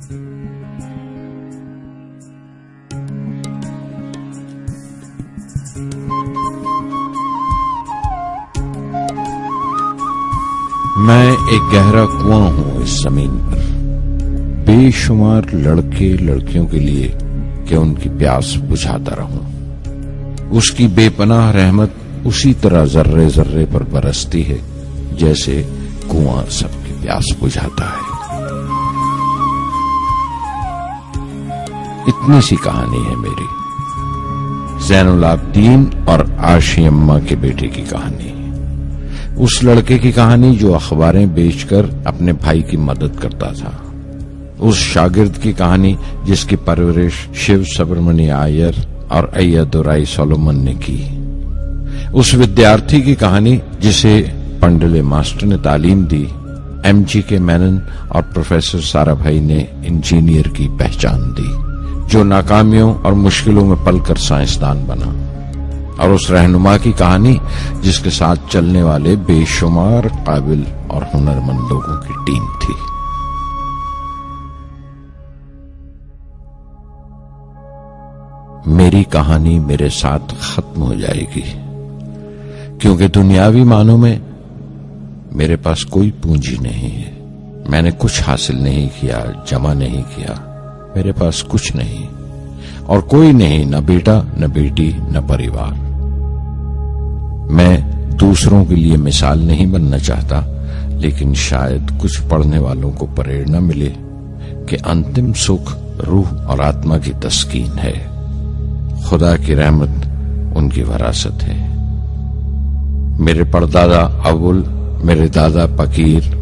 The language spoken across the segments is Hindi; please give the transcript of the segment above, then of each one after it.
मैं एक गहरा कुआं हूं इस जमीन पर, बेशुमार लड़के लड़कियों के लिए कि उनकी प्यास बुझाता रहूं। उसकी बेपनाह रहमत उसी तरह जर्रे जर्रे पर बरसती है जैसे कुआं सबकी प्यास बुझाता है। इतनी सी कहानी है मेरी, ज़ैनुल आबिदीन और आशी अम्मा के बेटे की कहानी। उस लड़के की कहानी जो अखबारें बेचकर अपने भाई की मदद करता था। उस शागिर्द की कहानी जिसकी परवरिश शिव सुब्रमण्य अय्यर और अय्यदुराई सोलोमन ने की। उस विद्यार्थी की कहानी जिसे पंडले मास्टर ने तालीम दी, MGK मेनन और प्रोफेसर साराभाई ने इंजीनियर की पहचान दी, जो नाकामियों और मुश्किलों में पलकर साइंसदान बना। और उस रहनुमा की कहानी जिसके साथ चलने वाले बेशुमार काबिल और हुनरमंद लोगों की टीम थी। मेरी कहानी मेरे साथ खत्म हो जाएगी, क्योंकि दुनियावी मानों में मेरे पास कोई पूंजी नहीं है। मैंने कुछ हासिल नहीं किया, जमा नहीं किया, मेरे पास कुछ नहीं और कोई नहीं, न बेटा न बेटी न परिवार। मैं दूसरों के लिए मिसाल नहीं बनना चाहता, लेकिन शायद कुछ पढ़ने वालों को प्रेरणा मिले कि अंतिम सुख रूह और आत्मा की तस्कीन है। खुदा की रहमत उनकी वरासत है। मेरे परदादा अबुल, मेरे दादा फकीर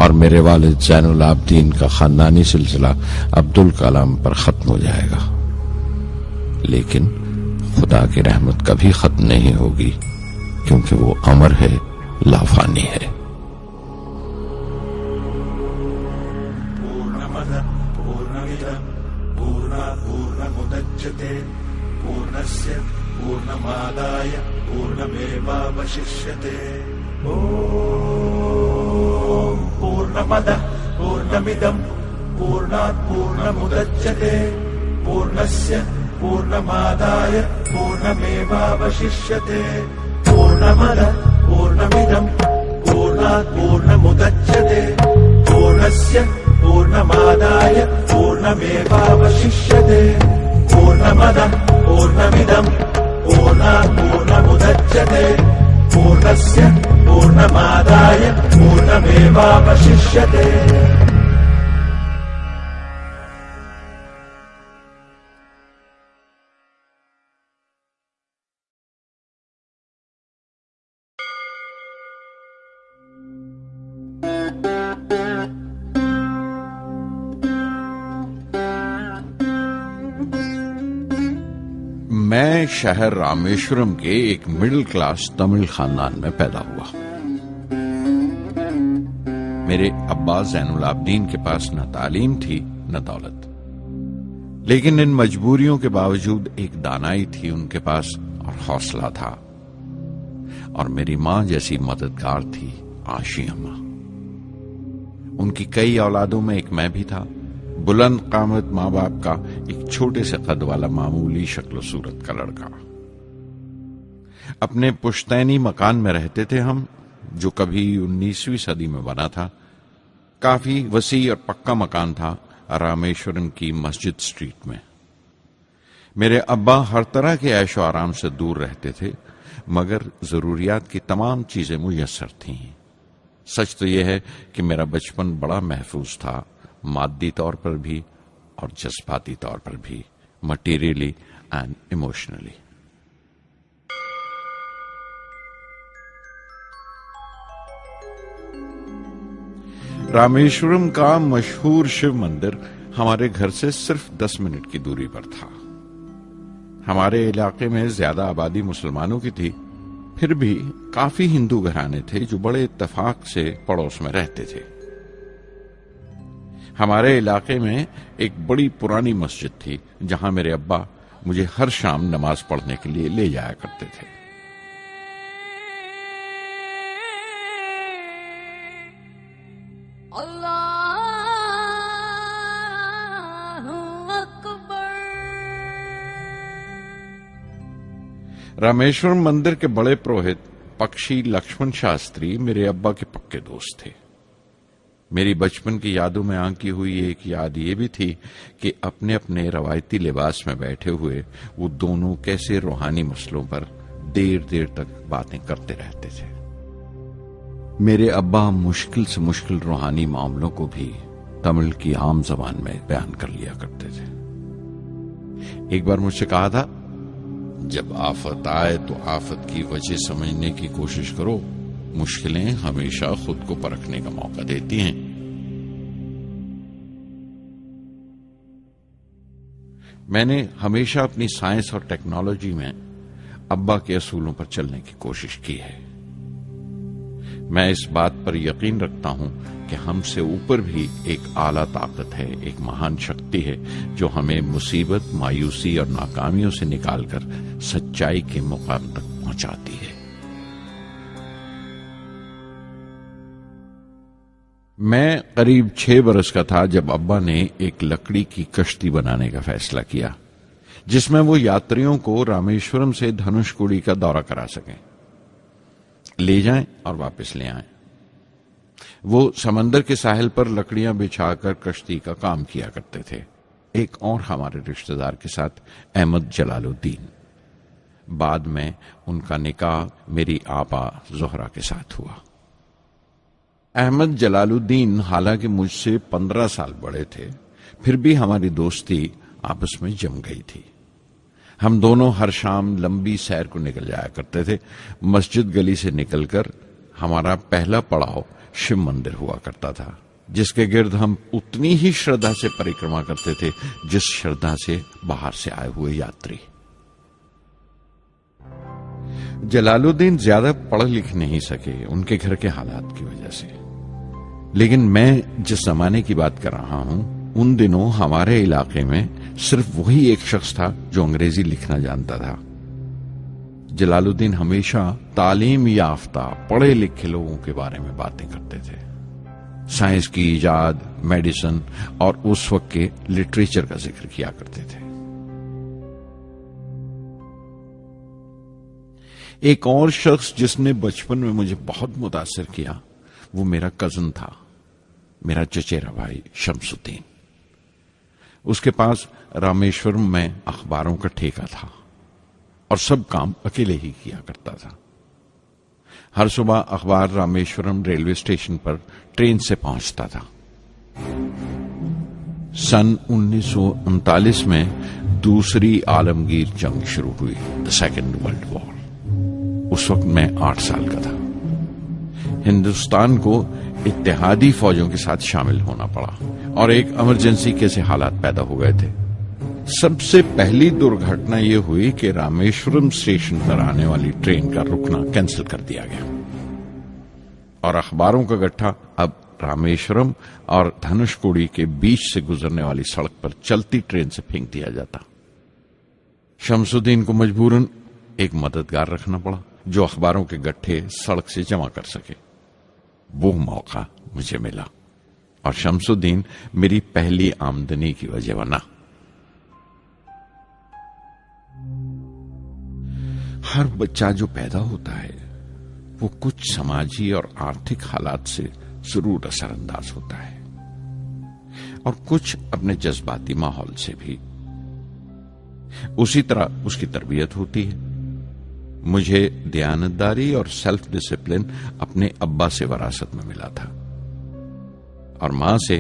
और मेरे वालिद ज़ैनुल आबिदीन का खानदानी सिलसिला अब्दुल कलाम पर खत्म हो जाएगा, लेकिन खुदा की रहमत कभी खत्म नहीं होगी, क्योंकि वो अमर है, लाफानी है। पूर्णमद पूर्णमिदं पूर्णात् पूर्णमुदच्यते पूर्णस्य पूर्णमादाय पूर्णमेवावशिष्यते। ओम पूर्णमद पूर्णमिदं पूर्णात् पूर्णमुदच्यते पूर्णस्य पूर्णमादाय पूर्णमेवावशिष्यते। पूर्णमद पूर्णमिदं पूर्णात् पूर्णमुदच्यते पूर्णस्य पूर्णमादाय पूर्णमेवावशिष्यते। पूर्णमद पूर्णमिदं पूर्णात् पूर्णमुदच्यते पूर्णस्य पूर्णमादाय पूर्णमेवावशिष्यते। मैं शहर रामेश्वरम के एक मिडिल क्लास तमिल खानदान में पैदा हुआ। मेरे अब्बा ज़ैनुल आबिदीन के पास न तालीम थी न दौलत, लेकिन इन मजबूरियों के बावजूद एक दानाई थी उनके पास और हौसला था। और मेरी मां जैसी मददगार थी आशी अम्मा। उनकी कई औलादों में एक मैं भी था, बुलंद कामत माँ बाप का एक छोटे से कद वाला मामूली शक्ल सूरत का लड़का। अपने पुश्तैनी मकान में रहते थे हम, जो कभी 19वीं सदी में बना था। काफी वसी और पक्का मकान था रामेश्वरम की मस्जिद स्ट्रीट में। मेरे अब्बा हर तरह के ऐशो आराम से दूर रहते थे, मगर जरूरियात की तमाम चीजें मुयस्सर थीं। सच तो यह है कि मेरा बचपन बड़ा महफूज था, मादी तौर पर भी और जज्बाती तौर पर भी, मटीरियली एंड इमोशनली। रामेश्वरम का मशहूर शिव मंदिर हमारे घर से सिर्फ 10 मिनट की दूरी पर था। हमारे इलाके में ज्यादा आबादी मुसलमानों की थी, फिर भी काफी हिंदू घराने थे जो बड़े इत्तेफाक से पड़ोस में रहते थे। हमारे इलाके में एक बड़ी पुरानी मस्जिद थी, जहां मेरे अब्बा मुझे हर शाम नमाज पढ़ने के लिए ले जाया करते थे। रामेश्वरम मंदिर के बड़े पुरोहित पक्षी लक्ष्मण शास्त्री मेरे अब्बा के पक्के दोस्त थे। मेरी बचपन की यादों में आंकी हुई एक याद ये भी थी कि अपने अपने रवायती लिबास में बैठे हुए वो दोनों कैसे रूहानी मसलों पर देर देर तक बातें करते रहते थे। मेरे अब्बा मुश्किल से मुश्किल रूहानी मामलों को भी तमिल की आम जबान में बयान कर लिया करते थे। एक बार मुझसे कहा था, जब आफत आए तो आफत की वजह समझने की कोशिश करो, मुश्किलें हमेशा खुद को परखने का मौका देती हैं। मैंने हमेशा अपनी साइंस और टेक्नोलॉजी में अब्बा के असूलों पर चलने की कोशिश की है। मैं इस बात पर यकीन रखता हूं कि हमसे ऊपर भी एक आला ताकत है, एक महान शक्ति है जो हमें मुसीबत, मायूसी और नाकामियों से निकालकर सच्चाई के मुकाम तक पहुंचाती है। मैं करीब 6 बरस का था जब अब्बा ने एक लकड़ी की कश्ती बनाने का फैसला किया, जिसमें वो यात्रियों को रामेश्वरम से धनुषकोडी का दौरा करा सकें, ले जाएं और वापस ले आएं। वो समंदर के साहिल पर लकड़ियां बिछाकर कश्ती का काम किया करते थे, एक और हमारे रिश्तेदार के साथ, अहमद जलालुद्दीन। बाद में उनका निकाह मेरी आपा जोहरा के साथ हुआ। अहमद जलालुद्दीन हालांकि मुझसे 15 साल बड़े थे, फिर भी हमारी दोस्ती आपस में जम गई थी। हम दोनों हर शाम लंबी सैर को निकल जाया करते थे। मस्जिद गली से निकलकर हमारा पहला पड़ाव शिव मंदिर हुआ करता था, जिसके गिर्द हम उतनी ही श्रद्धा से परिक्रमा करते थे जिस श्रद्धा से बाहर से आए हुए यात्री। जलालुद्दीन ज्यादा पढ़ लिख नहीं सके उनके घर के हालात की वजह से, लेकिन मैं जिस जमाने की बात कर रहा हूं, उन दिनों हमारे इलाके में सिर्फ वही एक शख्स था जो अंग्रेजी लिखना जानता था। जलालुद्दीन हमेशा तालीम याफ्ता पढ़े लिखे लोगों के बारे में बातें करते थे, साइंस की इजाद, मेडिसिन और उस वक्त के लिटरेचर का जिक्र किया करते थे। एक और शख्स जिसने बचपन में मुझे बहुत मुतासिर किया वो मेरा कजन था, मेरा चचेरा भाई शमसुद्दीन। उसके पास रामेश्वरम में अखबारों का ठेका था और सब काम अकेले ही किया करता था। हर सुबह अखबार रामेश्वरम रेलवे स्टेशन पर ट्रेन से पहुंचता था। सन 1939 में दूसरी आलमगीर जंग शुरू हुई, द सेकेंड वर्ल्ड वॉर। उस वक्त मैं 8 साल का था। हिंदुस्तान को इत्तेहादी फौजों के साथ शामिल होना पड़ा और एक इमरजेंसी के हालात पैदा हो गए थे। सबसे पहली दुर्घटना यह हुई कि रामेश्वरम स्टेशन पर आने वाली ट्रेन का रुकना कैंसिल कर दिया गया और अखबारों का गट्ठा अब रामेश्वरम और धनुषकोडी के बीच से गुजरने वाली सड़क पर चलती ट्रेन से फेंक दिया जाता। शमसुद्दीन को मजबूरन एक मददगार रखना पड़ा जो अखबारों के गट्ठे सड़क से जमा कर सके। वो मौका मुझे मिला और शमसुद्दीन मेरी पहली आमदनी की वजह बना। हर बच्चा जो पैदा होता है वो कुछ समाजी और आर्थिक हालात से जरूर असरअंदाज होता है और कुछ अपने जज्बाती माहौल से भी। उसी तरह उसकी तरबियत होती है। मुझे दयानतदारी और सेल्फ डिसिप्लिन अपने अब्बा से विरासत में मिला था और मां से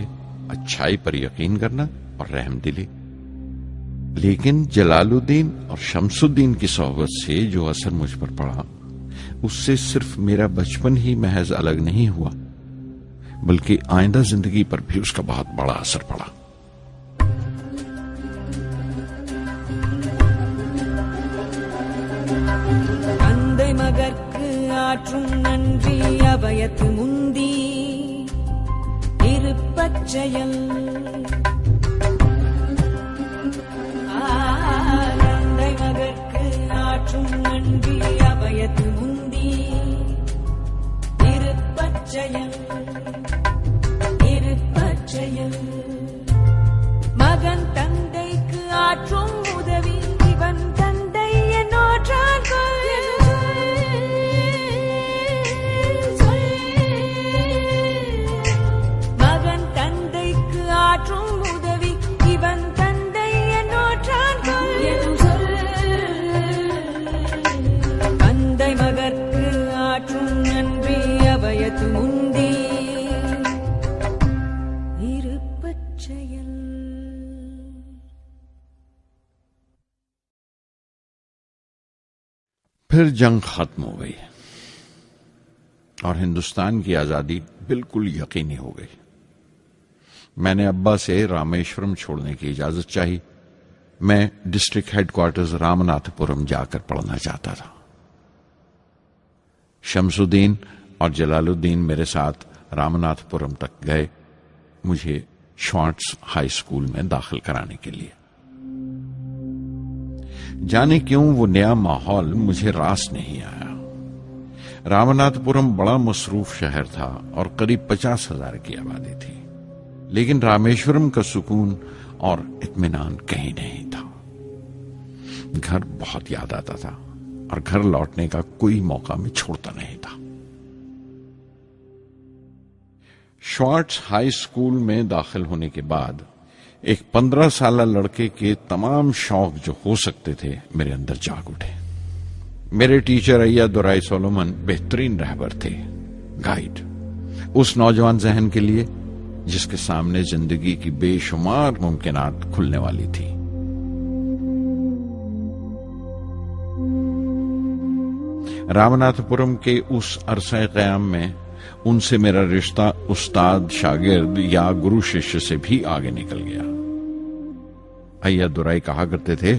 अच्छाई पर यकीन करना और रहमदिली। लेकिन जलालुद्दीन और शमसुद्दीन की सोहबत से जो असर मुझ पर पड़ा, उससे सिर्फ मेरा बचपन ही महज अलग नहीं हुआ, बल्कि आइंदा जिंदगी पर भी उसका बहुत बड़ा असर पड़ा। தந்தை மகற்கு ஆற்றும் நன்றி அபயத்து முந்தி இருப்பச்செயல். தந்தை மகற்கு ஆற்றும் நன்றி அபயத்து முந்தி இருப்பச்செயல். இருப்பச்செயல். மகன் தந்தைக்கு ஆற்றும் உதவி இவன் தந்தை என்னோற்றான் கொள். फिर जंग खत्म हो गई और हिंदुस्तान की आजादी बिल्कुल यकीनी हो गई। मैंने अब्बा से रामेश्वरम छोड़ने की इजाजत चाही। मैं डिस्ट्रिक्ट हेडक्वार्टर्स रामनाथपुरम जाकर पढ़ना चाहता था। शमसुद्दीन और जलालुद्दीन मेरे साथ रामनाथपुरम तक गए मुझे श्वार्ट्ज हाई स्कूल में दाखिल कराने के लिए। जाने क्यों वो नया माहौल मुझे रास नहीं आया। रामनाथपुरम बड़ा मसरूफ शहर था और करीब 50,000 की आबादी थी, लेकिन रामेश्वरम का सुकून और इत्मीनान कहीं नहीं था। घर बहुत याद आता था और घर लौटने का कोई मौका मैं छोड़ता नहीं था। श्वार्ट्ज हाई स्कूल में दाखिल होने के बाद एक 15 साल लड़के के तमाम शौक जो हो सकते थे मेरे अंदर जाग उठे। मेरे टीचर अय्यादुराई सोलोमन बेहतरीन रहबर थे, गाइड, उस नौजवान जहन के लिए जिसके सामने जिंदगी की बेशुमार मुमकिनात खुलने वाली थी। रामनाथपुरम के उस अरसे क़याम में उनसे मेरा रिश्ता उस्ताद शागिर्द या गुरु शिष्य से भी आगे निकल गया। अय्यादुराई कहा करते थे,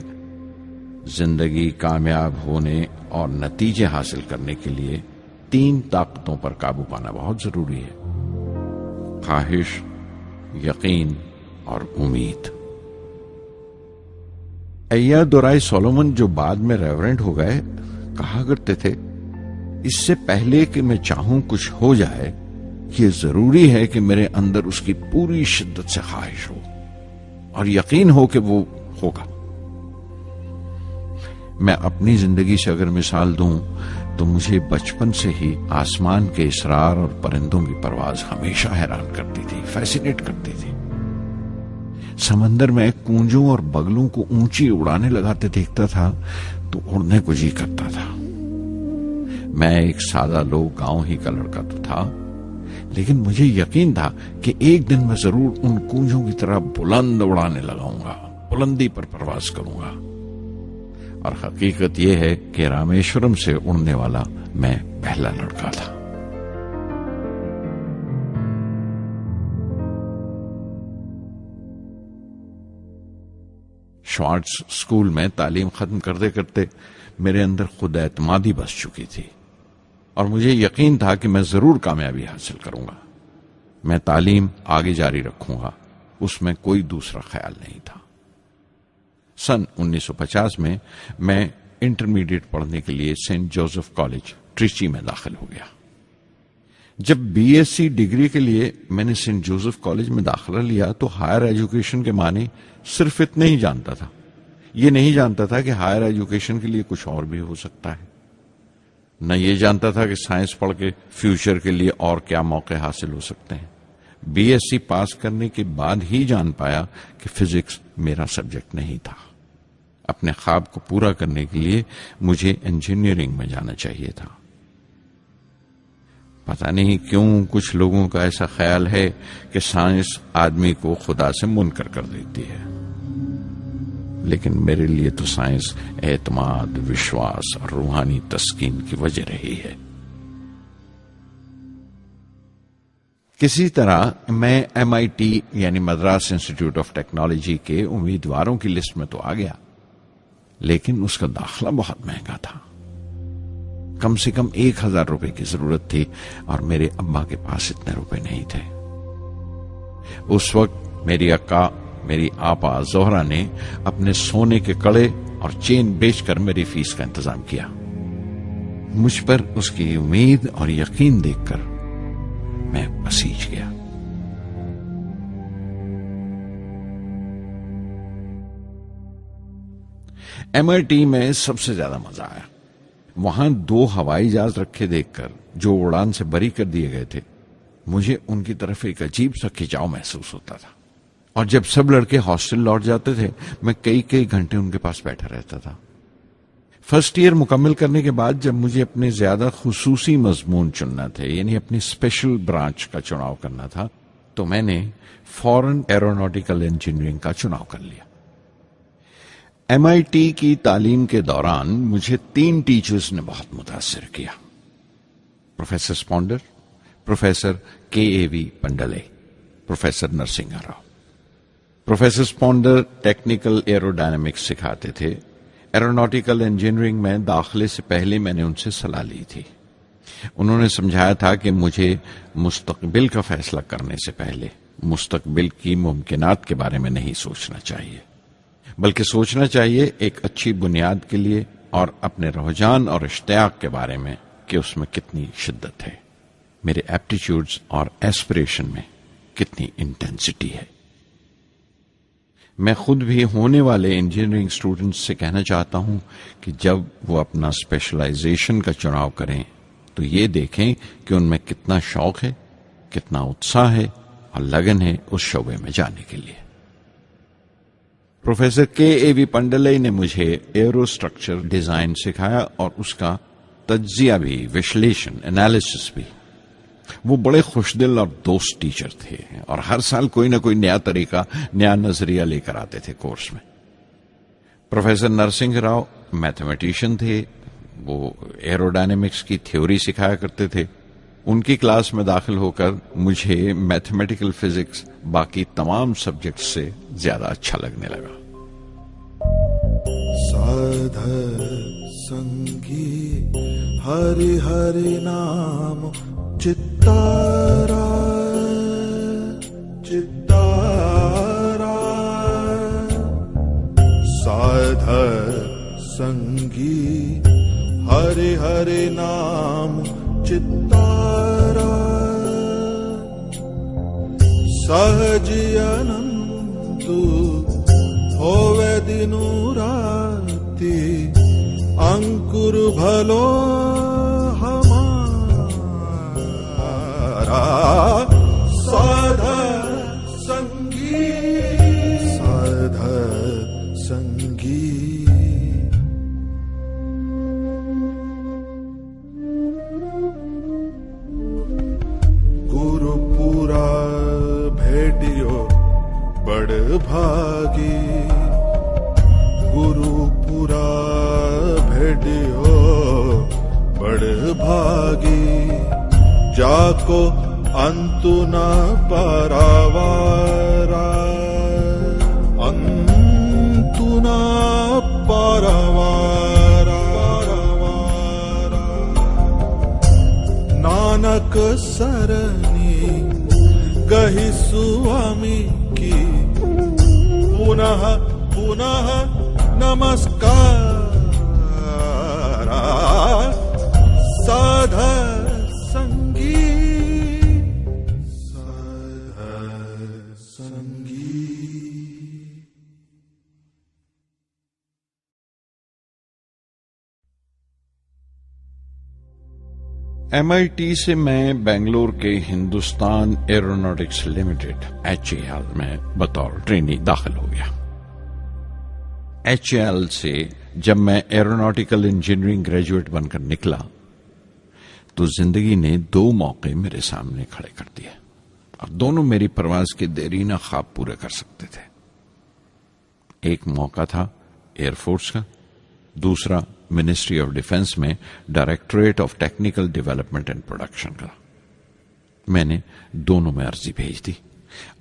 जिंदगी कामयाब होने और नतीजे हासिल करने के लिए 3 ताकतों पर काबू पाना बहुत जरूरी है: ख्वाहिश, यकीन और उम्मीद। अय्यादुराई सोलोमन, जो बाद में रेवरेंड हो गए, कहा करते थे, इससे पहले कि मैं चाहूं कुछ हो जाए, ये जरूरी है कि मेरे अंदर उसकी पूरी शिद्दत से ख्वाहिश हो और यकीन हो कि वो होगा। मैं अपनी जिंदगी से अगर मिसाल दूं तो मुझे बचपन से ही आसमान के इसरार और परिंदों की परवाज हमेशा हैरान करती थी, फैसिनेट करती थी। समंदर में कूंजों और बगलों को ऊंची उड़ाने लगाते देखता था तो उड़ने को जी करता था। मैं एक सादा लोग गांव ही का लड़का तो था, लेकिन मुझे यकीन था कि एक दिन मैं जरूर उन कूंजों की तरह बुलंद उड़ाने लगाऊंगा, बुलंदी पर परवाज करूंगा। और हकीकत यह है कि रामेश्वरम से उड़ने वाला मैं पहला लड़का था। श्वार्ट्ज स्कूल में तालीम खत्म करते करते मेरे अंदर खुद एतमादी बस चुकी थी और मुझे यकीन था कि मैं जरूर कामयाबी हासिल करूंगा। मैं तालीम आगे जारी रखूंगा, उसमें कोई दूसरा ख्याल नहीं था। सन 1950 में मैं इंटरमीडिएट पढ़ने के लिए सेंट जोसेफ कॉलेज ट्रिची में दाखिल हो गया। जब बीएससी डिग्री के लिए मैंने सेंट जोसेफ कॉलेज में दाखिला लिया तो हायर एजुकेशन के माने सिर्फ इतने ही जानता था। ये नहीं जानता था कि हायर एजुकेशन के लिए कुछ और भी हो सकता है। न ये जानता था कि साइंस पढ़ के फ्यूचर के लिए और क्या मौके हासिल हो सकते हैं। बीएससी पास करने के बाद ही जान पाया कि फिजिक्स मेरा सब्जेक्ट नहीं था। अपने ख्वाब को पूरा करने के लिए मुझे इंजीनियरिंग में जाना चाहिए था। पता नहीं क्यों कुछ लोगों का ऐसा ख्याल है कि साइंस आदमी को खुदा से मुनकर कर देती है, लेकिन मेरे लिए तो साइंस एतमाद, विश्वास और रूहानी तस्कीन की वजह रही है। किसी तरह मैं MIT यानी मद्रास इंस्टीट्यूट ऑफ टेक्नोलॉजी के उम्मीदवारों की लिस्ट में तो आ गया, लेकिन उसका दाखिला बहुत महंगा था। कम से कम 1,000 रुपए की जरूरत थी और मेरे अब्बा के पास इतने रुपए नहीं थे। उस वक्त मेरी अक्का, मेरी आपा जोहरा ने अपने सोने के कड़े और चेन बेचकर मेरी फीस का इंतजाम किया। मुझ पर उसकी उम्मीद और यकीन देखकर मैं पसीज गया। MIT में सबसे ज्यादा मजा आया। वहां 2 हवाई जहाज रखे देखकर जो उड़ान से बरी कर दिए गए थे, मुझे उनकी तरफ एक अजीब सा खिंचाव महसूस होता था। और जब सब लड़के हॉस्टल लौट जाते थे, मैं कई कई घंटे उनके पास बैठा रहता था। फर्स्ट ईयर मुकम्मल करने के बाद जब मुझे अपने ज्यादा खुसूसी मजमून चुनना थे, यानी अपनी स्पेशल ब्रांच का चुनाव करना था, तो मैंने फॉरेन एरोनॉटिकल इंजीनियरिंग का चुनाव कर लिया। MIT की तालीम के दौरान मुझे 3 टीचर्स ने बहुत मुतासिर किया। Professor Sponder, professor KAV Pandalai, professor Narasimha Rao. Professor Sponder technical aerodynamics सिखाते थे। एरोनॉटिकल इंजीनियरिंग में दाखिले से पहले मैंने उनसे सलाह ली थी। उन्होंने समझाया था कि मुझे मुस्तकबिल का फैसला करने से पहले मुस्तकबिल की मुमकिनात के बारे में नहीं सोचना चाहिए, बल्कि सोचना चाहिए एक अच्छी बुनियाद के लिए और अपने रुझान और इश्तियाक के बारे में कि उसमें कितनी शिद्दत है, मेरे एप्टीट्यूड्स और एस्पिरेशन में कितनी इंटेंसिटी है। मैं खुद भी होने वाले इंजीनियरिंग स्टूडेंट्स से कहना चाहता हूं कि जब वो अपना स्पेशलाइजेशन का चुनाव करें तो ये देखें कि उनमें कितना शौक है, कितना उत्साह है और लगन है उस शोबे में जाने के लिए। प्रोफेसर KAV पंडले ने मुझे एरोस्ट्रक्चर डिजाइन सिखाया और उसका तज्जिया भी, विश्लेषण, एनालिसिस भी। वो बड़े खुशदिल और दोस्त टीचर थे और हर साल कोई ना कोई नया तरीका, नया नजरिया लेकर आते थे कोर्स में। प्रोफेसर नरसिंह राव मैथमेटिशियन थे। वो एरोडायनेमिक्स की थ्योरी सिखाया करते थे। उनकी क्लास में दाखिल होकर मुझे मैथमेटिकल फिजिक्स बाकी तमाम सब्जेक्ट्स से ज्यादा अच्छा लगने लगा। साध संगी हरि हरि नाम चित्तारा चित्तारा, साध संगी हरि हरि नाम चित्तारा, सहज अनंतु होवे दिनु राति, अंकुर भलो हमारा, साध संगी साध संगी। गुरुपुरा भेटियो बड़ भागी, गुरुपुरा भेटियो बड़ भागी, जाको अंतु न पारावारा, अंतु न पारावारा, नानक सरनी गही स्वामी की, पुनः पुनः नमस्कार, साध संगी साध संगी। MIT से मैं बेंगलोर के हिंदुस्तान एरोनॉटिक्स लिमिटेड HAL में बतौर ट्रेनी दाखिल हो गया। HAL से जब मैं एरोनॉटिकल इंजीनियरिंग ग्रेजुएट बनकर निकला तो जिंदगी ने 2 मौके मेरे सामने खड़े कर दिए और दोनों मेरी परवाज के देरीना ख्वाब पूरे कर सकते थे। एक मौका था एयरफोर्स का, दूसरा मिनिस्ट्री ऑफ डिफेंस में directorate of technical development and production का। मैंने दोनों में अर्जी भेज दी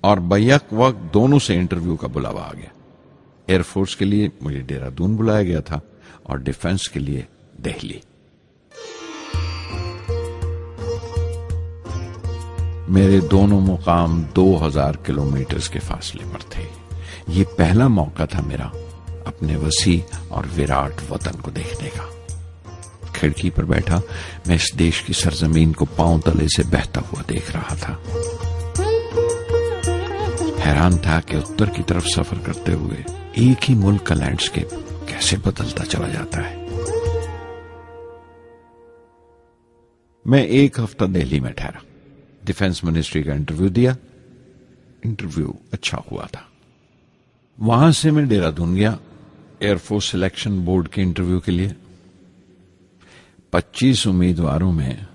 और बैक वक्त दोनों से इंटरव्यू का बुलावा आ गया। एयरफोर्स के लिए मुझे देहरादून बुलाया गया था और डिफेंस के लिए दिल्ली। मेरे दोनों मुकाम 2000 किलोमीटर के फासले पर थे। ये पहला मौका था मेरा अपने वसी और विराट वतन को देखने का। खिड़की पर बैठा मैं इस देश की सरजमीन को पांव तले से बहता हुआ देख रहा था। हैरान था कि उत्तर की तरफ सफर करते हुए एक ही मुल्क का लैंडस्केप कैसे बदलता चला जाता है। मैं 1 हफ्ता दिल्ली में ठहरा, डिफेंस मिनिस्ट्री का इंटरव्यू दिया। इंटरव्यू अच्छा हुआ था। वहां से मैं देहरादून गया एयरफोर्स सिलेक्शन बोर्ड के इंटरव्यू के लिए। 25 उम्मीदवारों में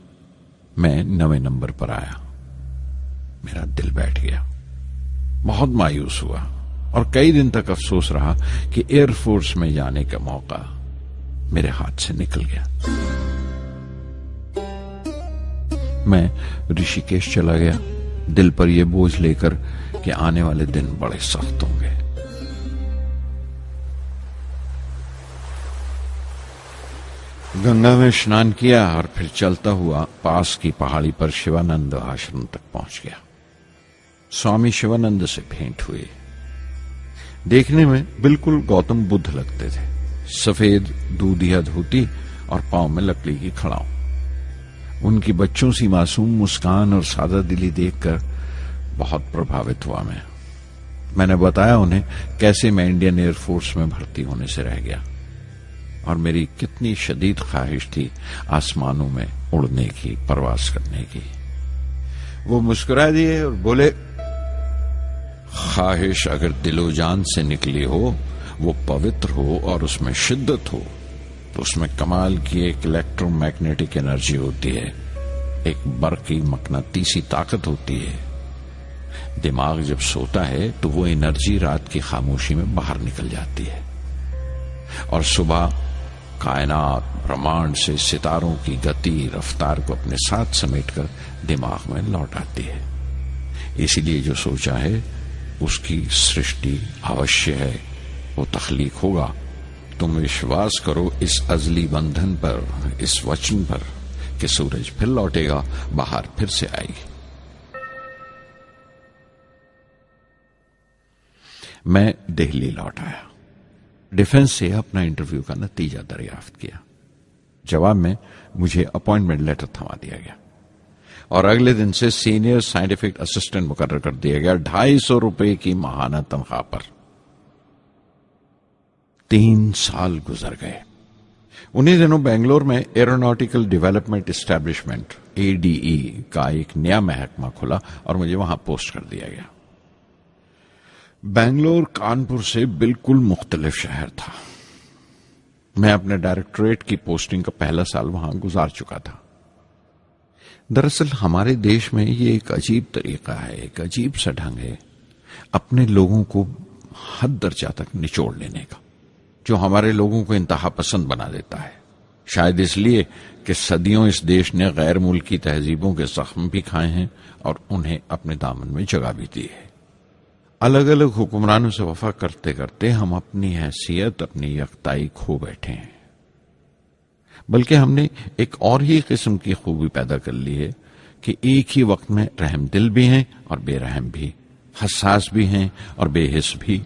मैं 9वें नंबर पर आया। मेरा दिल बैठ गया, बहुत मायूस हुआ और कई दिन तक अफसोस रहा कि एयरफोर्स में जाने का मौका मेरे हाथ से निकल गया। मैं ऋषिकेश चला गया, दिल पर यह बोझ लेकर कि आने वाले दिन बड़े सख्त होंगे। गंगा में स्नान किया और फिर चलता हुआ पास की पहाड़ी पर शिवानंद आश्रम तक पहुंच गया। स्वामी शिवानंद से भेंट हुई। देखने में बिल्कुल गौतम बुद्ध लगते थे, सफेद दूधिया धोती और पांव में लकड़ी की खड़ाऊ। उनकी बच्चों सी मासूम मुस्कान और सादा दिली देखकर बहुत प्रभावित हुआ मैंने बताया उन्हें कैसे मैं इंडियन एयरफोर्स में भर्ती होने से रह गया और मेरी कितनी शदीद ख्वाहिश थी आसमानों में उड़ने की, परवास करने की। वो मुस्कुरा दिए और बोले, ख्वाहिश अगर दिलो जान से निकली हो, वो पवित्र हो और उसमें शिद्दत हो, तो उसमें कमाल की एक इलेक्ट्रोमैग्नेटिक एनर्जी होती है, एक बरकी मकनातीसी ताकत होती है। दिमाग जब सोता है तो वो एनर्जी रात की खामोशी में बाहर निकल जाती है और सुबह कायनात ब्रह्मांड से सितारों की गति रफ्तार को अपने साथ समेटकर दिमाग में लौट आती है। इसीलिए जो सोचा है उसकी सृष्टि अवश्य है, वो तख्लीक होगा। तुम विश्वास करो इस अजली बंधन पर, इस वचन पर कि सूरज फिर लौटेगा, बाहर फिर से आएगी। मैं दिल्ली लौट आया, डिफेंस से अपना इंटरव्यू का नतीजा दरियाफ्त किया। जवाब में मुझे अपॉइंटमेंट लेटर थमा दिया गया और अगले दिन से सीनियर साइंटिफिक असिस्टेंट मुकर्रर कर दिया गया, 250 रुपए की माहाना तनख्वाह पर। 3 साल गुजर गए। उन्हीं दिनों बेंगलोर में एरोनॉटिकल डेवलपमेंट एस्टेब्लिशमेंट ADE का एक नया महकमा खुला और मुझे वहां पोस्ट कर दिया गया। बेंगलोर कानपुर से बिल्कुल मुख्तलिफ शहर था। मैं अपने डायरेक्टोरेट की पोस्टिंग का पहला साल वहां गुजार चुका था। दरअसल हमारे देश में ये एक अजीब तरीका है, एक अजीब सा ढंग है अपने लोगों को हद दर्जा तक निचोड़ लेने का, जो हमारे लोगों को इंतहा पसंद बना देता है। शायद इसलिए कि सदियों इस देश ने गैर मुल्की तहजीबों के जख्म भी खाए हैं और उन्हें अपने दामन में जगह भी दी है। अलग अलग हुक्मरानों से वफा करते करते हम अपनी हैसियत, अपनी यकताई खो बैठे हैं। बल्कि हमने एक और ही किस्म की खूबी पैदा कर ली है कि एक ही वक्त में रहम दिल भी हैं और बेरहम भी, हसास भी हैं और बेहिस भी।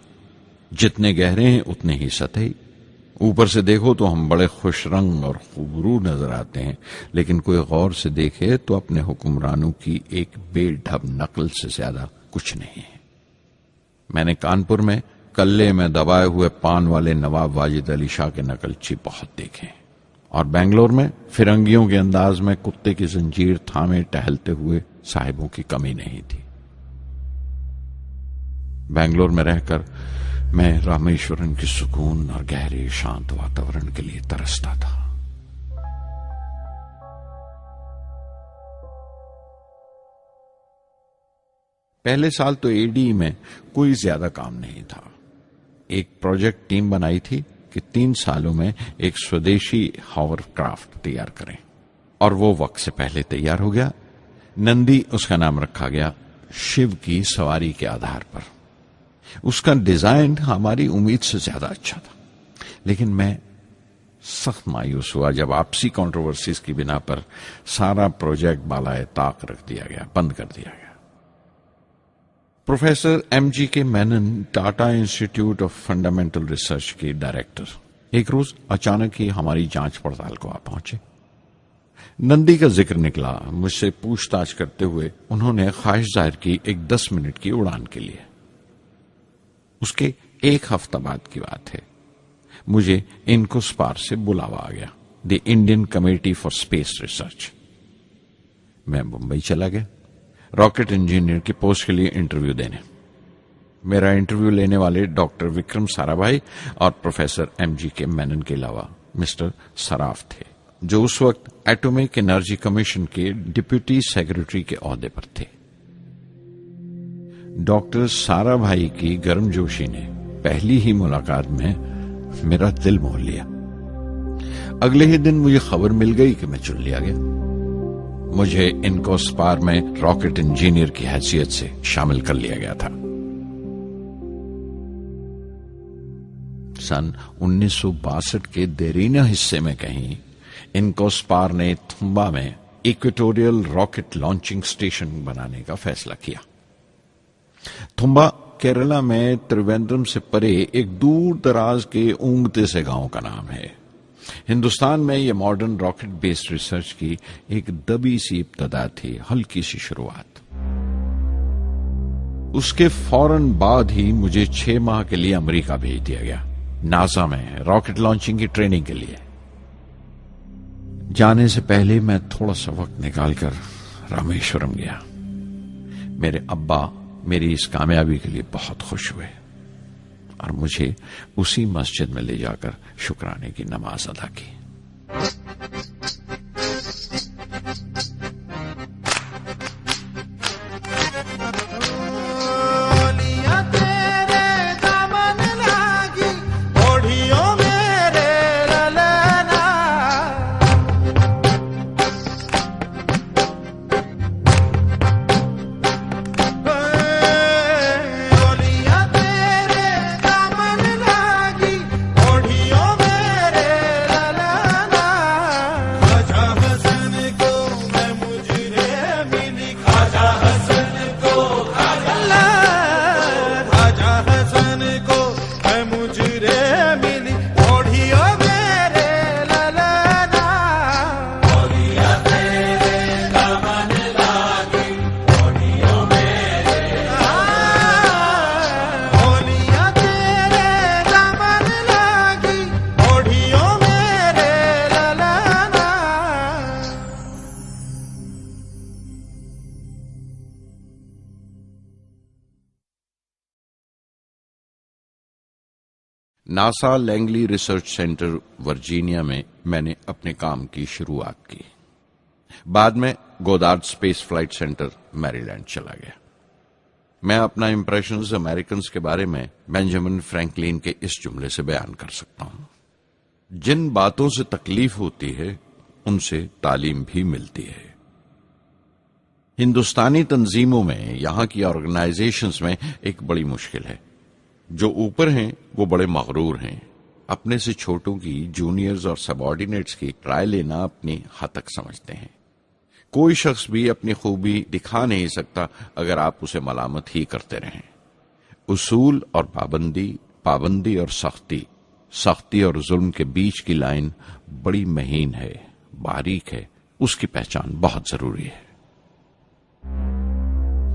जितने गहरे हैं उतने ही सतही। ऊपर से देखो तो हम बड़े खुश रंग और खूबरू नजर आते हैं, लेकिन कोई गौर से देखे तो अपने हुक्मरानों की एक बेढब नकल से ज्यादा कुछ नहीं है। मैंने कानपुर में कल्ले में दबाए हुए पान वाले नवाब वाजिद अली शाह के नकलची बहुत देखे और बेंगलोर में फिरंगियों के अंदाज में कुत्ते की जंजीर थामे टहलते हुए साहिबों की कमी नहीं थी। बेंगलोर में रहकर मैं रामेश्वरम की सुकून और गहरे शांत वातावरण के लिए तरसता था। पहले साल तो ADE में कोई ज्यादा काम नहीं था। एक प्रोजेक्ट टीम बनाई थी कि 3 सालों में एक स्वदेशी हॉवरक्राफ्ट तैयार करें और वो वक्त से पहले तैयार हो गया। नंदी उसका नाम रखा गया, शिव की सवारी के आधार पर। उसका डिजाइन हमारी उम्मीद से ज्यादा अच्छा था, लेकिन मैं सख्त मायूस हुआ जब आपसी कंट्रोवर्सीज की बिना पर सारा प्रोजेक्ट बालाए ताक रख दिया गया, बंद कर दिया गया। Professor MGK Menon, Tata institute of fundamental research के डायरेक्टर, एक रोज अचानक ही हमारी जांच पड़ताल को आ पहुंचे। नंदी का जिक्र निकला। मुझसे पूछताछ करते हुए उन्होंने ख्वाहिश जाहिर की एक 10 मिनट की उड़ान के लिए। उसके 1 हफ्ता बाद की बात है। मुझे इनकोस्पार से बुलावा आ गया, the Indian committee for space research. मैं मुंबई चला गया रॉकेट इंजीनियर की पोस्ट के लिए इंटरव्यू देने। मेरा इंटरव्यू लेने वाले डॉक्टर विक्रम साराभाई और प्रोफेसर MGK मेनन के अलावा मिस्टर सराफ थे, जो उस वक्त एटॉमिक एनर्जी कमीशन के डिप्यूटी सेक्रेटरी के ओहदे पर थे। डॉक्टर साराभाई की गर्मजोशी ने पहली ही मुलाकात में मेरा दिल मोह लिया। अगले ही दिन मुझे खबर मिल गई कि मैं चुन लिया गया। मुझे इनकोस्पार में रॉकेट इंजीनियर की हैसियत से शामिल कर लिया गया था। सन 1962 के देरीना हिस्से में कहीं इनकोस्पार ने थुम्बा में इक्वेटोरियल रॉकेट लॉन्चिंग स्टेशन बनाने का फैसला किया। थुम्बा केरला में त्रिवेंद्रम से परे एक दूर दराज के ऊंगते से गांव का नाम है। हिंदुस्तान में यह मॉडर्न रॉकेट बेस्ड रिसर्च की एक दबी सी इब्तदा थी, हल्की सी शुरुआत। उसके फौरन बाद ही मुझे 6 माह के लिए अमेरिका भेज दिया गया, नासा में रॉकेट लॉन्चिंग की ट्रेनिंग के लिए। जाने से पहले मैं थोड़ा सा वक्त निकालकर रामेश्वरम गया। मेरे अब्बा मेरी इस कामयाबी के लिए बहुत खुश हुए और मुझे उसी मस्जिद में ले जाकर शुक्राने की नमाज अदा की। NASA Langley research centre Virginia में मैंने अपने काम की शुरुआत की। बाद में Goddard space flight centre Maryland चला गया। मैं अपना इंप्रेशंस अमेरिकन्स के बारे में बेंजामिन फ्रैंकलिन के इस जुमले से बयान कर सकता हूं, जिन बातों से तकलीफ होती है उनसे तालीम भी मिलती है। हिंदुस्तानी तंजीमों में, यहां की ऑर्गेनाइजेशंस में एक बड़ी मुश्किल है। जो ऊपर हैं वो बड़े मगरूर हैं, अपने से छोटों की, जूनियर्स और सबऑर्डिनेट्स की राय लेना अपनी हतक समझते हैं। कोई शख्स भी अपनी खूबी दिखा नहीं सकता अगर आप उसे मलामत ही करते रहें। उसूल और पाबंदी, पाबंदी और सख्ती, सख्ती और जुल्म के बीच की लाइन बड़ी महीन है, बारीक है, उसकी पहचान बहुत जरूरी है।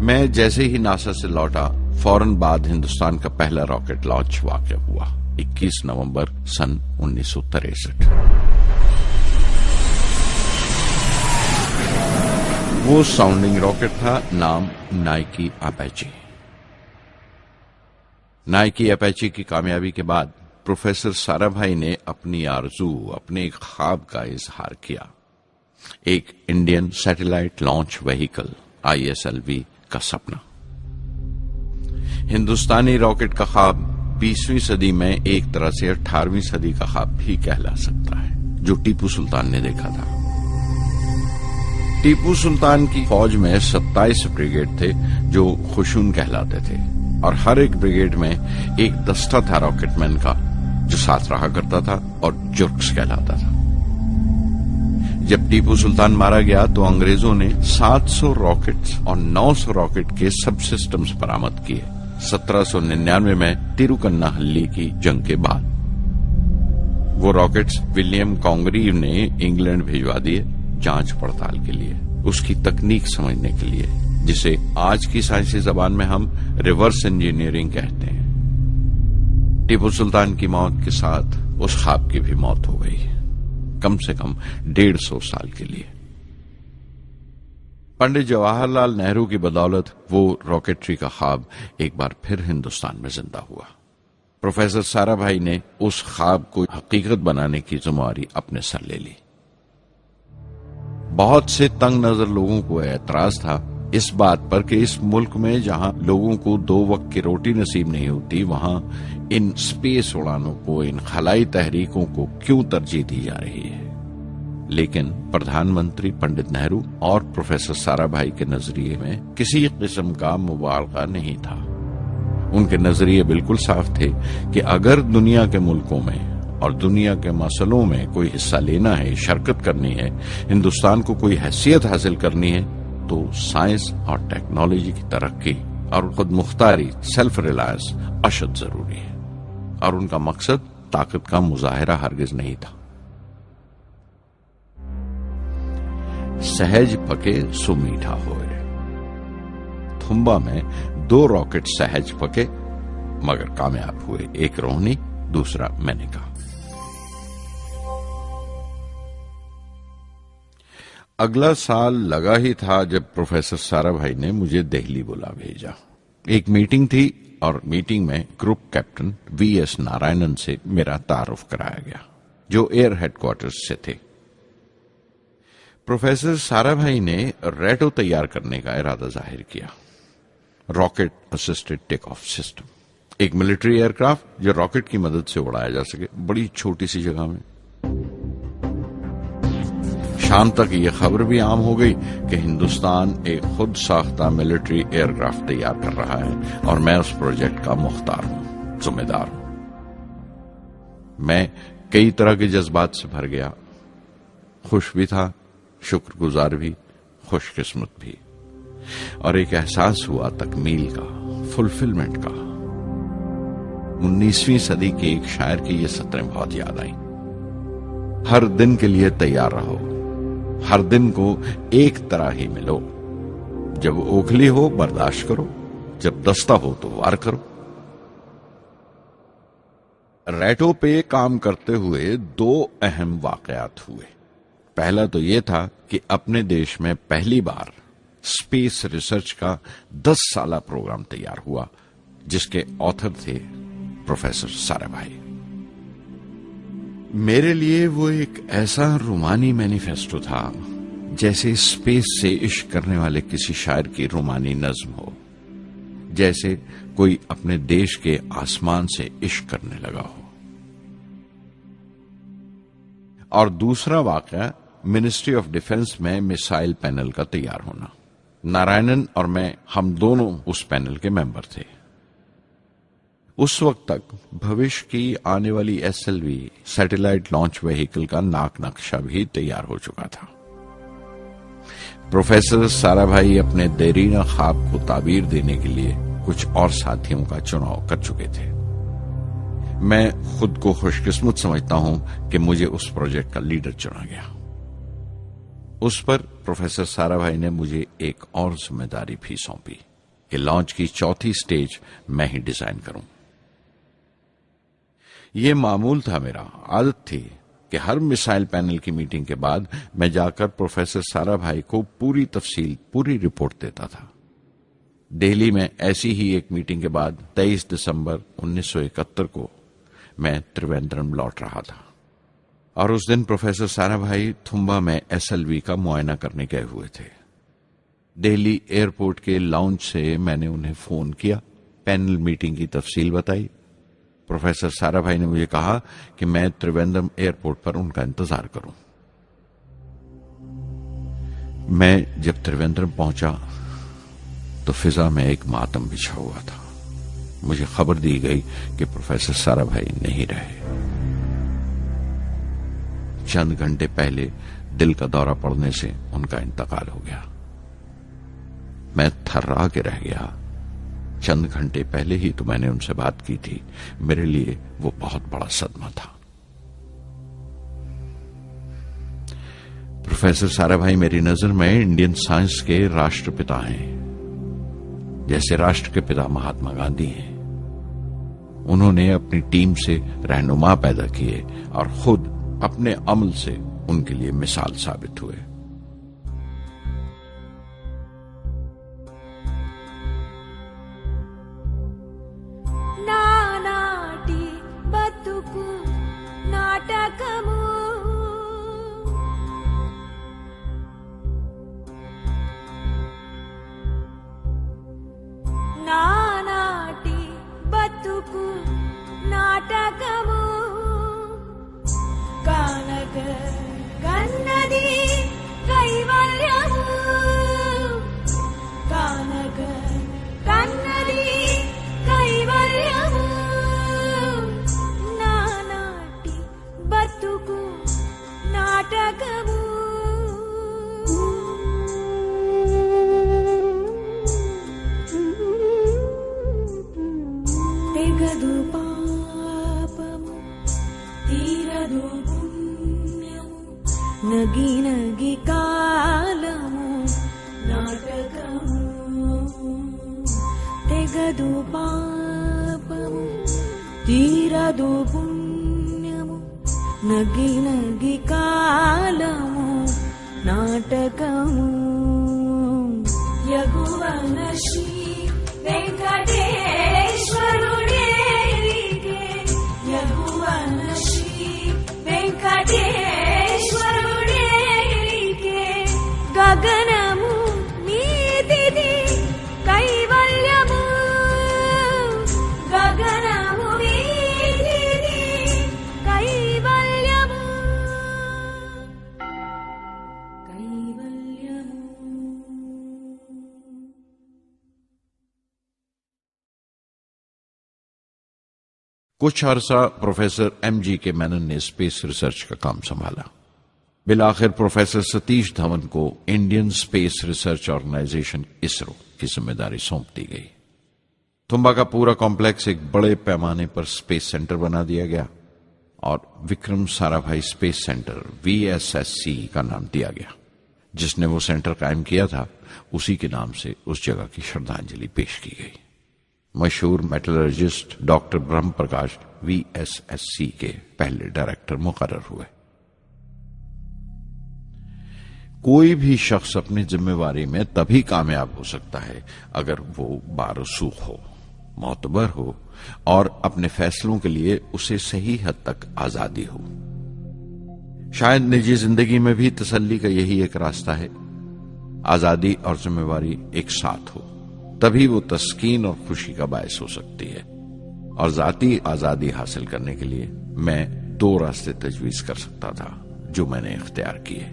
मैं जैसे ही नासा से लौटा, फौरन बाद हिंदुस्तान का पहला रॉकेट लॉन्च वाक़या हुआ, 21 नवंबर सन 1963। वो साउंडिंग रॉकेट था, नाम नाइकी अपैची। नाइकी अपैची की कामयाबी के बाद प्रोफेसर साराभाई ने अपनी आरजू, अपने एक ख्वाब का इजहार किया, एक Indian satellite launch vehicle ISLV का सपना। हिंदुस्तानी रॉकेट का ख्वाब 20वीं सदी में एक तरह से 18वीं सदी का ख्वाब भी कहला सकता है, जो टीपू सुल्तान ने देखा था। टीपू सुल्तान की फौज में 27 ब्रिगेड थे जो खुशून कहलाते थे, और हर एक ब्रिगेड में एक दस्ता था रॉकेटमैन का जो साथ रहा करता था और जुर्क्स कहलाता था। जब टीपू सुल्तान मारा गया तो अंग्रेजों ने 700 रॉकेट्स और 900 रॉकेट के सब सिस्टम्स बरामद किए 1799 में तिरुकन्नाहल्ली की जंग के बाद। वो रॉकेट्स विलियम कॉन्गरीव ने इंग्लैंड भिजवा दिए जांच पड़ताल के लिए, उसकी तकनीक समझने के लिए, जिसे आज की साइंसी जबान में हम रिवर्स इंजीनियरिंग कहते हैं। टीपू सुल्तान की मौत के साथ उस ख्वाब की भी मौत हो गई, कम से कम 150 साल के लिए। पंडित जवाहरलाल नेहरू की बदौलत वो रॉकेटरी का ख्वाब एक बार फिर हिंदुस्तान में जिंदा हुआ। प्रोफेसर साराभाई ने उस ख्वाब को हकीकत बनाने की जिम्मेदारी अपने सर ले ली। बहुत से तंग नजर लोगों को एतराज था इस बात पर कि इस मुल्क में जहां लोगों को 2 वक्त की रोटी नसीब नहीं होती, वहां इन स्पेस उड़ानों को, इन खलाई तहरीकों को क्यों तरजीह दी जा रही है। लेकिन प्रधानमंत्री पंडित नेहरू और प्रोफेसर साराभाई के नजरिए में किसी किस्म का मुबालगा नहीं था। उनके नजरिए बिल्कुल साफ थे कि अगर दुनिया के मुल्कों में और दुनिया के मसलों में कोई हिस्सा लेना है, शिरकत करनी है, हिंदुस्तान को कोई हैसियत हासिल करनी है, तो साइंस और टेक्नोलॉजी की तरक्की और खुद मुख्तारी, सेल्फ रिलायंस अशद जरूरी है। और उनका मकसद ताकत का मुजाहिरा हरगिज नहीं था। सहज पके सो मीठा होए। थुम्बा में 2 रॉकेट सहज पके मगर कामयाब हुए, एक रोहनी, दूसरा मेनिका। अगला साल लगा ही था जब प्रोफेसर साराभाई ने मुझे दिल्ली बुला भेजा। एक मीटिंग थी और मीटिंग में ग्रुप कैप्टन वीएस नारायणन से मेरा तारुफ कराया गया, जो एयर हेडक्वार्टर्स से थे। प्रोफेसर साराभाई ने रेटो तैयार करने का इरादा जाहिर किया, rocket assisted take off system, एक मिलिट्री एयरक्राफ्ट जो रॉकेट की मदद से उड़ाया जा सके बड़ी छोटी सी जगह में। शाम तक यह खबर भी आम हो गई कि हिंदुस्तान एक खुद साख्ता मिलिट्री एयरक्राफ्ट तैयार कर रहा है और मैं उस प्रोजेक्ट का मुख्तार हूं, जिम्मेदार हूं। मैं कई तरह के जज्बात से भर गया, खुश भी था, शुक्रगुजार भी, खुशकिस्मत भी, और एक एहसास हुआ तकमील का, फुलफिलमेंट का। 19वीं सदी के एक शायर की ये सतरें बहुत याद आई। हर दिन के लिए तैयार रहो, हर दिन को एक तरह ही मिलो। जब ओखली हो बर्दाश्त करो, जब दस्ता हो तो वार करो। रेटो पे काम करते हुए 2 अहम वाकयात हुए। पहला तो यह था कि अपने देश में पहली बार स्पेस रिसर्च का 10 साला प्रोग्राम तैयार हुआ, जिसके ऑथर थे प्रोफेसर साराभाई। मेरे लिए वो एक ऐसा रूमानी मैनिफेस्टो था जैसे स्पेस से इश्क करने वाले किसी शायर की रूमानी नज्म हो, जैसे कोई अपने देश के आसमान से इश्क करने लगा हो। और दूसरा वाकया मिनिस्ट्री ऑफ डिफेंस में मिसाइल पैनल का तैयार होना। नारायणन और मैं, हम दोनों उस पैनल के मेंबर थे। उस वक्त तक भविष्य की आने वाली SLV सैटेलाइट लॉन्च व्हीकल का नाक नक्शा भी तैयार हो चुका था। प्रोफेसर साराभाई अपने देरीना ख्वाब को ताबीर देने के लिए कुछ और साथियों का चुनाव कर चुके थे। मैं खुद को खुशकिस्मत समझता हूं कि मुझे उस प्रोजेक्ट का लीडर चुना गया। उस पर प्रोफेसर साराभाई ने मुझे एक और जिम्मेदारी भी सौंपी कि लॉन्च की 4थी स्टेज मैं ही डिजाइन करूं। यह मामूल था, मेरा आदत थी कि हर मिसाइल पैनल की मीटिंग के बाद मैं जाकर प्रोफेसर साराभाई को पूरी तफसील, पूरी रिपोर्ट देता था। दिल्ली में ऐसी ही एक मीटिंग के बाद 23 दिसंबर 1971 को मैं त्रिवेंद्रम लौट रहा था और उस दिन प्रोफेसर साराभाई थुम्बा में SLV का मुआयना करने गए हुए थे। दिल्ली एयरपोर्ट के लाउंज से मैंने उन्हें फोन किया, पैनल मीटिंग की तफसील बताई। प्रोफेसर साराभाई ने मुझे कहा कि मैं त्रिवेंद्रम एयरपोर्ट पर उनका इंतजार करूं। मैं जब त्रिवेंद्रम पहुंचा तो फिजा में एक मातम बिछा हुआ था। मुझे खबर दी गई कि प्रोफेसर साराभाई नहीं रहे। चंद घंटे पहले दिल का दौरा पड़ने से उनका इंतकाल हो गया। मैं थर्रा के रह गया। चंद घंटे पहले ही तो मैंने उनसे बात की थी। मेरे लिए वो बहुत बड़ा सदमा था। प्रोफेसर साराभाई मेरी नजर में इंडियन साइंस के राष्ट्रपिता हैं, जैसे राष्ट्र के पिता महात्मा गांधी हैं। उन्होंने अपनी टीम से रहनुमा पैदा किए और खुद अपने अमल से उनके लिए मिसाल साबित हुए। నానాటి బతుకు నాటకము తీరదు పాపము తీరదు పుణ్యము నగి నగి కాలము నాటకము యగువన శ్రీ వెంకటేశ్వరుడేరికే యగువన శ్రీ వెంకటేశ్వరుడేరికే గగనము నీతిది కైవల్యము గగనము నీతిది కైవల్యము కైవల్యము. कुछ अरसा प्रोफेसर एमजी के मेनन ने स्पेस रिसर्च का काम संभाला. बिलाखिर प्रोफेसर सतीश धवन को Indian space research organisation ISRO की जिम्मेदारी सौंप दी गई. तुम्बा का पूरा कॉम्प्लेक्स एक बड़े पैमाने पर स्पेस सेंटर बना दिया गया और Vikram Sarabhai space centre VSSC का नाम दिया गया. जिसने वो सेंटर कायम किया था उसी के नाम से उस जगह की श्रद्धांजलि पेश की गई. मशहूर मेटलर्जिस्ट डॉक्टर ब्रह्म प्रकाश VSSC के पहले डायरेक्टर मुकर्रर हुए. कोई भी शख्स अपनी जिम्मेवारी में तभी कामयाब हो सकता है अगर वो बारसूख हो, मोतबर हो और अपने फैसलों के लिए उसे सही हद तक आजादी हो. शायद निजी जिंदगी में भी तसल्ली का यही एक रास्ता है. आजादी और जिम्मेवारी एक साथ हो तभी वो तस्कीन और खुशी का बायस हो सकती है. और जाती आजादी हासिल करने के लिए मैं 2 रास्ते तजवीज कर सकता था जो मैंने इख्तियार किए.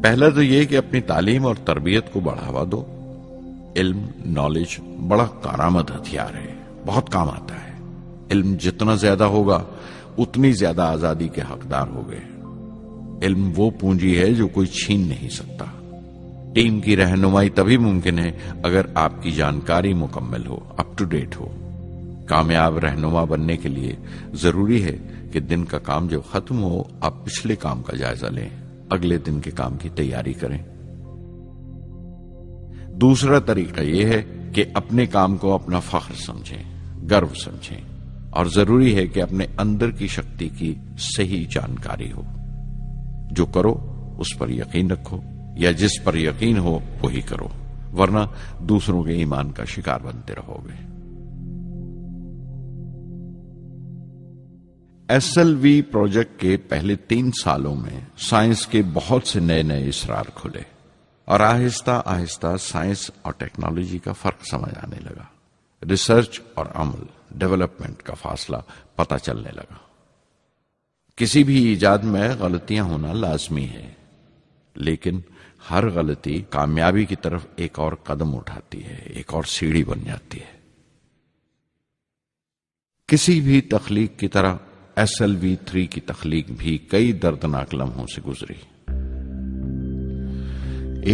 पहला तो यह कि अपनी तालीम और तरबियत को बढ़ावा दो. इल्म, नॉलेज बड़ा कारआमद हथियार है, बहुत काम आता है. इल्म जितना ज्यादा होगा उतनी ज्यादा आजादी के हकदार होगे. इल्म वो पूंजी है जो कोई छीन नहीं सकता. टीम की रहनुमाई तभी मुमकिन है अगर आपकी जानकारी मुकम्मल हो, अप टू डेट हो. कामयाब रहनुमा बनने के लिए जरूरी है कि दिन का काम जब खत्म हो आप पिछले काम का जायजा लें, अगले दिन के काम की तैयारी करें. दूसरा तरीका यह है कि अपने काम को अपना फख्र समझें, गर्व समझें और जरूरी है कि अपने अंदर की शक्ति की सही जानकारी हो. जो करो उस पर यकीन रखो या जिस पर यकीन हो वही करो, वरना दूसरों के ईमान का शिकार बनते रहोगे. SLV प्रोजेक्ट के पहले 3 सालों में साइंस के बहुत से नए नए इसरार खुले और आहिस्ता आहिस्ता साइंस और टेक्नोलॉजी का फर्क समझ आने लगा. रिसर्च और अमल, डेवलपमेंट का फासला पता चलने लगा. किसी भी इजाद में गलतियां होना लाजमी है, लेकिन हर गलती कामयाबी की तरफ एक और कदम उठाती है, एक और सीढ़ी बन जाती है. किसी भी तख्लीक की तरह SLV-3 की तख्लीक भी कई दर्दनाक लम्हों से गुजरी.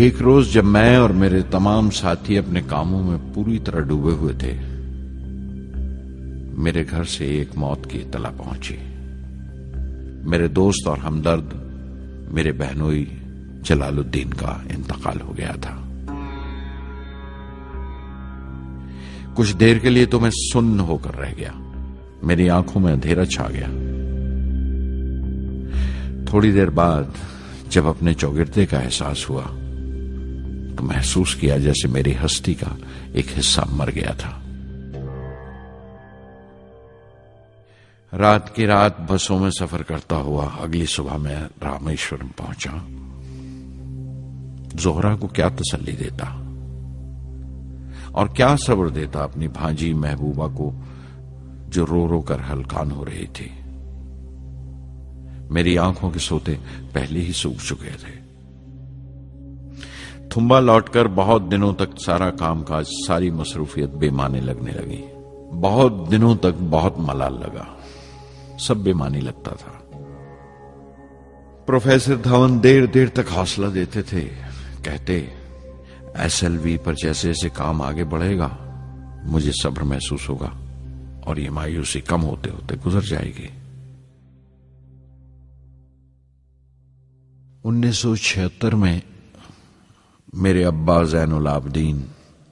एक रोज जब मैं और मेरे तमाम साथी अपने कामों में पूरी तरह डूबे हुए थे, मेरे घर से एक मौत की इत्तला पहुंची. मेरे दोस्त और हमदर्द मेरे बहनोई जलालुद्दीन का इंतकाल हो गया था. कुछ देर के लिए तो मैं सुन्न होकर रह गया. मेरी आंखों में अंधेरा छा गया. थोड़ी देर बाद जब अपने चौगिरदे का एहसास हुआ तो महसूस किया जैसे मेरी हस्ती का एक हिस्सा मर गया था. रात की रात बसों में सफर करता हुआ अगली सुबह मैं रामेश्वरम पहुंचा. जोहरा को क्या तसल्ली देता और क्या सब्र देता अपनी भांजी महबूबा को जो रो रो कर हलकान हो रही थी. मेरी आंखों के सोते पहले ही सूख चुके थे. थुम्बा लौटकर बहुत दिनों तक सारा कामकाज, सारी मसरूफियत बेमानी लगने लगी. बहुत दिनों तक बहुत मलाल लगा, सब बेमानी लगता था. प्रोफेसर धवन देर देर तक हौसला देते थे. कहते SLV पर जैसे जैसे काम आगे बढ़ेगा मुझे सब्र महसूस होगा और ये मायूसी कम होते होते गुजर जाएगी. 1976 में मेरे अब्बा ज़ैनुल आबदीन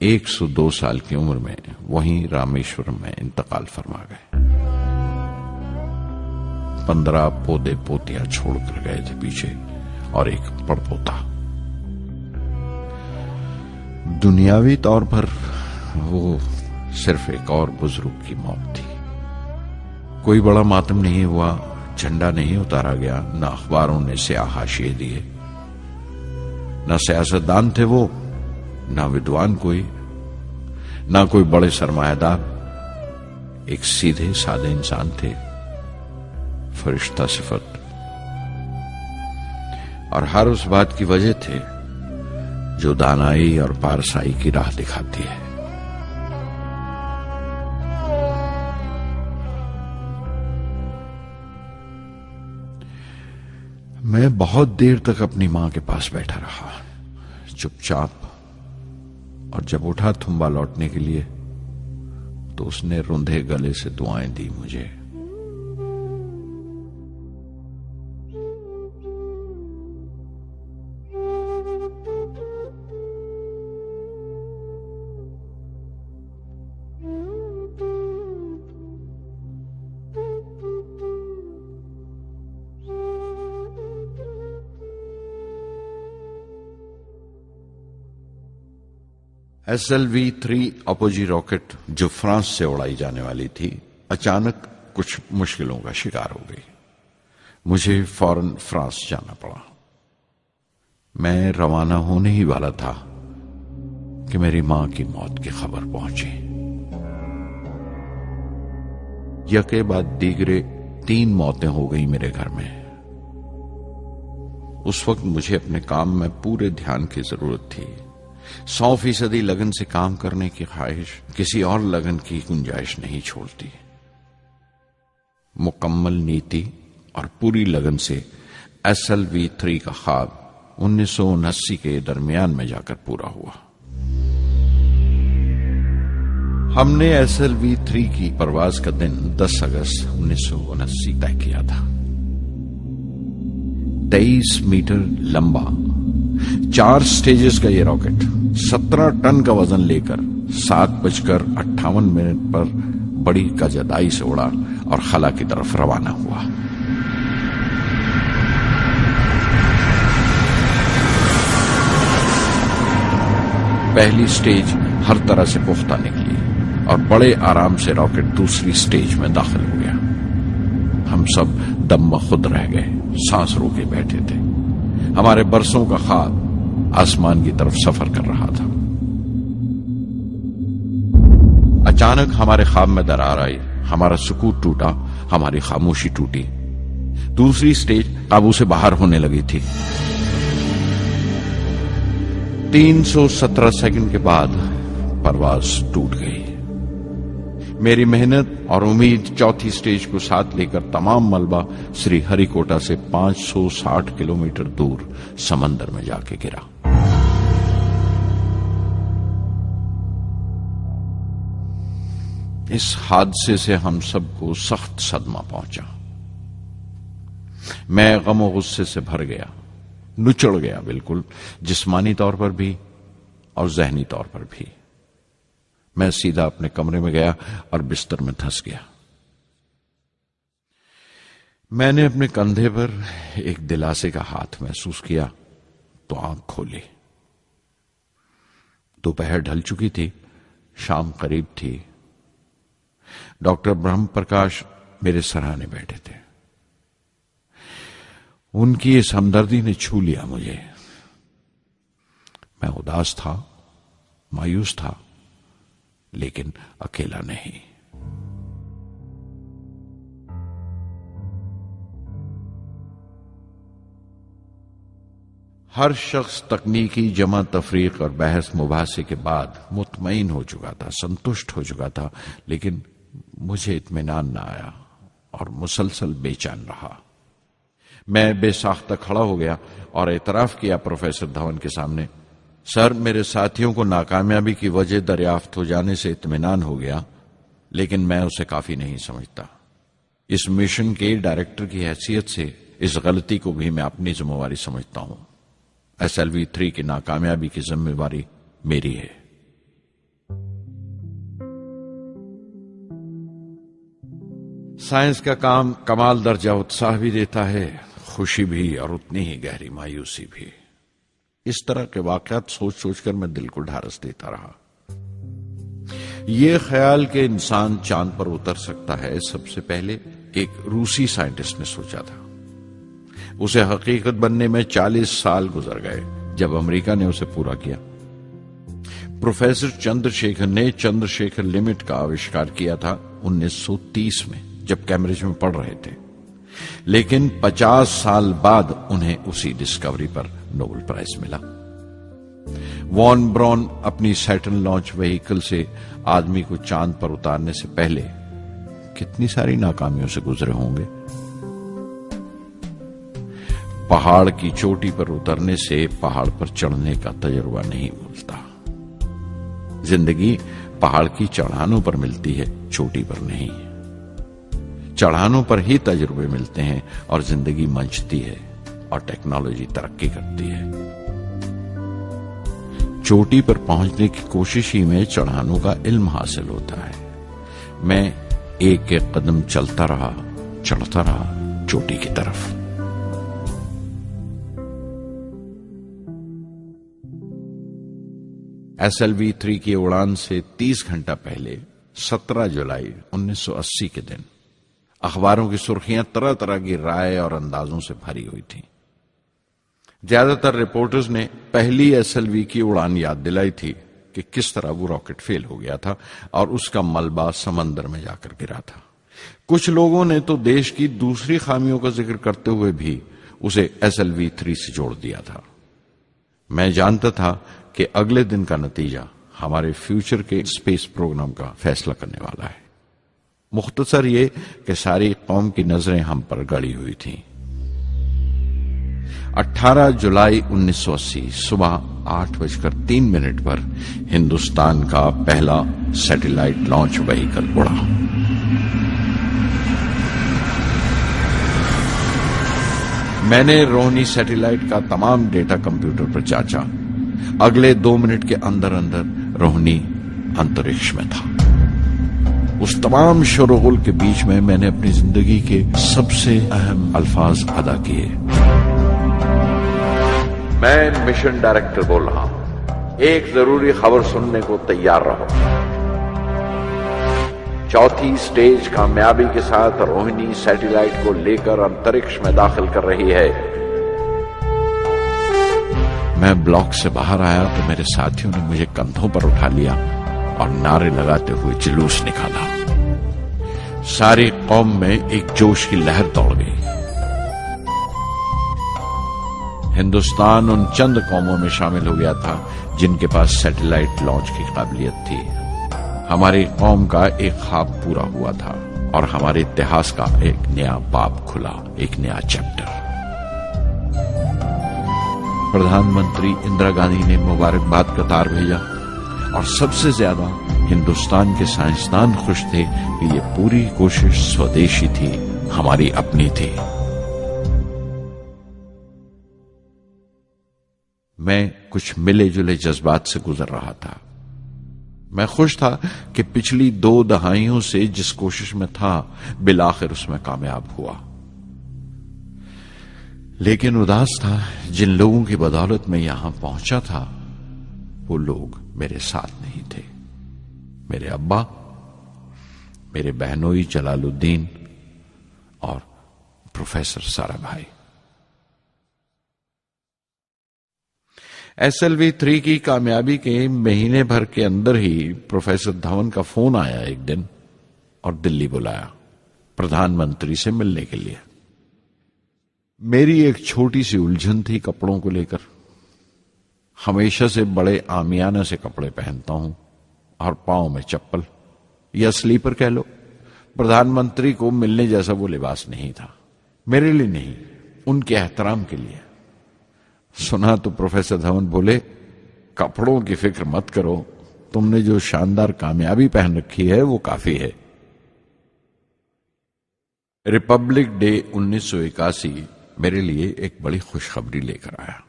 102 साल की उम्र में वहीं रामेश्वरम में इंतकाल फरमा गए। 15 पोते पोतियां छोड़कर गए थे पीछे और एक पड़पोता। दुनियावी तौर पर वो सिर्फ एक और बुजुर्ग की मौत थी। कोई बड़ा मातम नहीं हुआ, झंडा नहीं उतारा गया, न अखबारों ने स्याह हाशिए दिए, न सियासतदान थे वो, न विद्वान कोई, न कोई बड़े सरमायादार। एक सीधे सादे इंसान थे, फरिश्ता सिफत। और हर उस बात की वजह थे जो दानाई और पारसाई की राह दिखाती है। मैं बहुत देर तक अपनी मां के पास बैठा रहा, चुपचाप। और जब उठा थुम्बा लौटने के लिए तो उसने रुंधे गले से दुआएं दी मुझे। SLV-3 अपोजी रॉकेट जो फ्रांस से उड़ाई जाने वाली थी, अचानक कुछ मुश्किलों का शिकार हो गई। मुझे फौरन फ्रांस जाना पड़ा। मैं रवाना होने ही वाला था कि मेरी मां की मौत की खबर पहुंची। यके बाद दीगरे 3 मौतें हो गई मेरे घर में। उस वक्त मुझे अपने काम में पूरे ध्यान की जरूरत थी। 100% लगन से काम करने की ख्वाहिश किसी और लगन की गुंजाइश नहीं छोड़ती। मुकम्मल नीति और पूरी लगन से SLV-3 का ख्वाब 1979 के दरमियान में जाकर पूरा हुआ। हमने SLV-3 की परवाज का दिन 10 अगस्त 1979 तय किया था। 23 मीटर लंबा 4 स्टेजेस का ये रॉकेट 17 टन का वजन लेकर 7:58 पर बड़ी कजदाई से उड़ा और खला की तरफ रवाना हुआ। पहली स्टेज हर तरह से पुख्ता निकली और बड़े आराम से रॉकेट दूसरी स्टेज में दाखिल हो गया। हम सब दम खुद रह गए, सांस रोके बैठे थे। हमारे बरसों का ख्वाब आसमान की तरफ सफर कर रहा था। अचानक हमारे ख्वाब में दरार आई, हमारा सुकूत टूटा, हमारी खामोशी टूटी। दूसरी स्टेज काबू से बाहर होने लगी थी। 317 सेकंड के बाद परवाज टूट गई। मेरी मेहनत और उम्मीद चौथी स्टेज को साथ लेकर तमाम मलबा श्रीहरिकोटा से 560 किलोमीटर दूर समंदर में जाके गिरा। इस हादसे से हम सबको सख्त सदमा पहुंचा। मैं गम और गुस्से से भर गया, नुचड़ गया, बिल्कुल जिस्मानी तौर पर भी और जहनी तौर पर भी। मैं सीधा अपने कमरे में गया और बिस्तर में धंस गया। मैंने अपने कंधे पर एक दिलासे का हाथ महसूस किया तो आंख खोली। दोपहर ढल चुकी थी, शाम करीब थी। डॉक्टर ब्रह्म प्रकाश मेरे सराहने बैठे थे। उनकी इस हमदर्दी ने छू लिया मुझे। मैं उदास था, मायूस था, लेकिन अकेला नहीं। हर शख्स तकनीकी जमा तफरीक और बहस मुबासे के बाद मुतमईन हो चुका था, संतुष्ट हो चुका था, लेकिन मुझे इत्मीनान न आया और मुसलसल बेचैन रहा। मैं बेसाख्ता खड़ा हो गया और एतराफ किया प्रोफेसर धवन के सामने, सर, मेरे साथियों को नाकामयाबी की वजह दरियाफ्त हो जाने से इत्मीनान हो गया, लेकिन मैं उसे काफी नहीं समझता। इस मिशन के डायरेक्टर की हैसियत से इस गलती को भी मैं अपनी जिम्मेवारी समझता हूं। SLV-3 की नाकामयाबी की जिम्मेवारी मेरी है। साइंस का काम कमाल दर्जा उत्साह भी देता है, खुशी भी और उतनी ही गहरी मायूसी भी। इस तरह के वाकयात सोच सोचकर मैं दिल को ढारस देता रहा। यह ख्याल कि इंसान चांद पर उतर सकता है सबसे पहले एक रूसी साइंटिस्ट ने सोचा था। उसे हकीकत बनने में 40 साल गुजर गए जब अमेरिका ने उसे पूरा किया। प्रोफेसर चंद्रशेखर ने चंद्रशेखर लिमिट का आविष्कार किया था 1930 में, जब कैम्ब्रिज में पढ़ रहे थे। लेकिन 50 साल बाद उन्हें उसी डिस्कवरी पर नोबेल प्राइज मिला। वॉन ब्रॉन अपनी सैटर्न लॉन्च व्हीकल से आदमी को चांद पर उतारने से पहले कितनी सारी नाकामियों से गुजरे होंगे। पहाड़ की चोटी पर उतरने से पहाड़ पर चढ़ने का तजुर्बा नहीं मिलता। जिंदगी पहाड़ की चढ़ानों पर मिलती है, चोटी पर नहीं। चढ़ानों पर ही तजुर्बे मिलते हैं और जिंदगी मंचती है और टेक्नोलॉजी तरक्की करती है। चोटी पर पहुंचने की कोशिश ही में चढ़ानों का इल्म हासिल होता है। मैं एक एक कदम चलता रहा, चढ़ता रहा चोटी की तरफ। SLV-3 की उड़ान से 30 घंटा पहले 17 जुलाई 1980 के दिन अखबारों की सुर्खियां तरह तरह की राय और अंदाजों से भरी हुई थीं। ज्यादातर रिपोर्टर्स ने पहली SLV की उड़ान याद दिलाई थी कि किस तरह वो रॉकेट फेल हो गया था और उसका मलबा समंदर में जाकर गिरा था। कुछ लोगों ने तो देश की दूसरी खामियों का जिक्र करते हुए भी उसे SLV-3 से जोड़ दिया था। मैं जानता था कि अगले दिन का नतीजा हमारे फ्यूचर के स्पेस प्रोग्राम का फैसला करने वाला है। मुख्तसर ये कि सारी कौम की नजरें हम पर गड़ी हुई थीं। 18 जुलाई 1980 सुबह 8:03 पर हिंदुस्तान का पहला सैटेलाइट लॉन्च व्हीकल उड़ा। मैंने रोहिणी सैटेलाइट का तमाम डेटा कंप्यूटर पर जांचा। अगले 2 मिनट के अंदर अंदर रोहिणी अंतरिक्ष में था। उस तमाम शोरगुल के बीच में मैंने अपनी जिंदगी के सबसे अहम अल्फाज अदा किए। मैं मिशन डायरेक्टर बोल रहा हूं, एक जरूरी खबर सुनने को तैयार रहो। चौथी स्टेज कामयाबी के साथ रोहिणी सैटेलाइट को लेकर अंतरिक्ष में दाखिल कर रही है। मैं ब्लॉक से बाहर आया तो मेरे साथियों ने मुझे कंधों पर उठा लिया और नारे लगाते हुए जुलूस निकाला। सारी कौम में एक जोश की लहर दौड़ गई। हिंदुस्तान उन चंद कौमों में शामिल हो गया था जिनके पास सैटेलाइट लॉन्च की काबिलियत थी। हमारी कौम का एक ख्वाब पूरा हुआ था और हमारे इतिहास का एक नया बाब खुला, एक नया चैप्टर। प्रधानमंत्री इंदिरा गांधी ने मुबारकबाद का तार भेजा और सबसे ज्यादा हिंदुस्तान के साइंसदान खुश थे कि ये पूरी कोशिश स्वदेशी थी, हमारी अपनी थी। मैं कुछ मिले जुले जज्बात से गुजर रहा था। मैं खुश था कि पिछली 2 दहाइयों से जिस कोशिश में था बिलाखिर उसमें कामयाब हुआ। लेकिन उदास था जिन लोगों की बदौलत मैं यहां पहुंचा था वो लोग मेरे साथ नहीं थे। मेरे अब्बा, मेरे बहनोई जलालुद्दीन और प्रोफेसर साराभाई। SLV-3 की कामयाबी के महीने भर के अंदर ही प्रोफेसर धवन का फोन आया एक दिन और दिल्ली बुलाया प्रधानमंत्री से मिलने के लिए। मेरी एक छोटी सी उलझन थी कपड़ों को लेकर। हमेशा से बड़े आमियाना से कपड़े पहनता हूं और पांव में चप्पल या स्लीपर कह लो। प्रधानमंत्री को मिलने जैसा वो लिबास नहीं था, मेरे लिए नहीं, उनके एहतराम के लिए। सुना तो प्रोफेसर धवन बोले, कपड़ों की फिक्र मत करो, तुमने जो शानदार कामयाबी पहन रखी है वो काफी है। रिपब्लिक डे 1981 मेरे लिए एक बड़ी खुशखबरी लेकर आया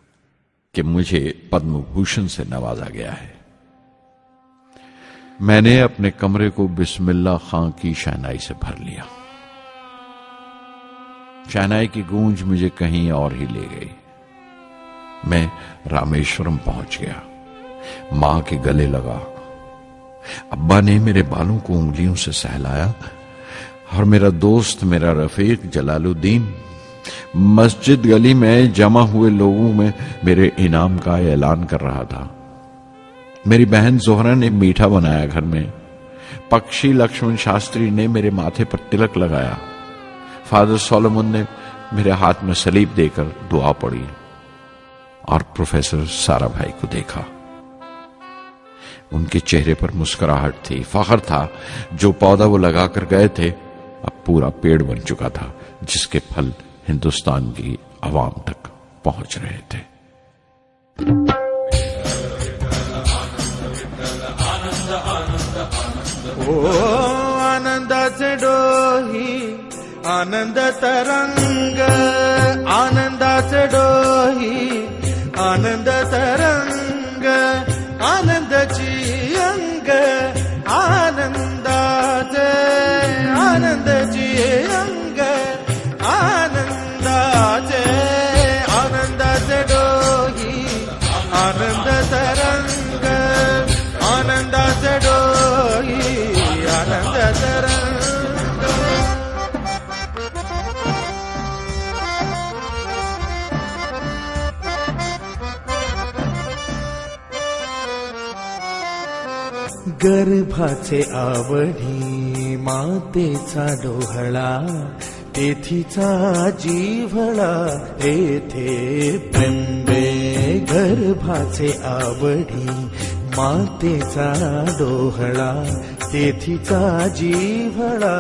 कि मुझे पद्म भूषण से नवाजा गया है। मैंने अपने कमरे को बिस्मिल्लाह खां की शहनाई से भर लिया। शहनाई की गूंज मुझे कहीं और ही ले गई। मैं रामेश्वरम पहुंच गया, मां के गले लगा। अब्बा ने मेरे बालों को उंगलियों से सहलाया और मेरा दोस्त, मेरा रफीक जलालुद्दीन मस्जिद गली में जमा हुए लोगों में मेरे इनाम का ऐलान कर रहा था। मेरी बहन जोहरा ने मीठा बनाया घर में। पक्षी लक्ष्मण शास्त्री ने मेरे माथे पर तिलक लगाया। फादर सोलोमन ने मेरे हाथ में सलीब देकर दुआ पढ़ी और प्रोफेसर सारा भाई को देखा। उनके चेहरे पर मुस्कुराहट थी, फख्र था। जो पौधा वो लगाकर गए थे अब पूरा पेड़ बन चुका था, जिसके फल हिंदुस्तान की आवाम तक पहुंच रहे थे। ओ आनंदाचे डोही आनंद तरंग, आनंदाचे डोही आनंद तरंग, आनंदाची अंग, आनंदाचे आनंदाची अंग, आनंदाचे आनंदाचे डोही आनंद तरंग, आनंदाचे डोही आनंद तरंग। गर्भाचे आवडी मातेचा डोहळा, तेथीचा जीवळा येथे बिंबे। गर्भाचे आवडी मातेचा डोहळा, तेथीचा जीवळा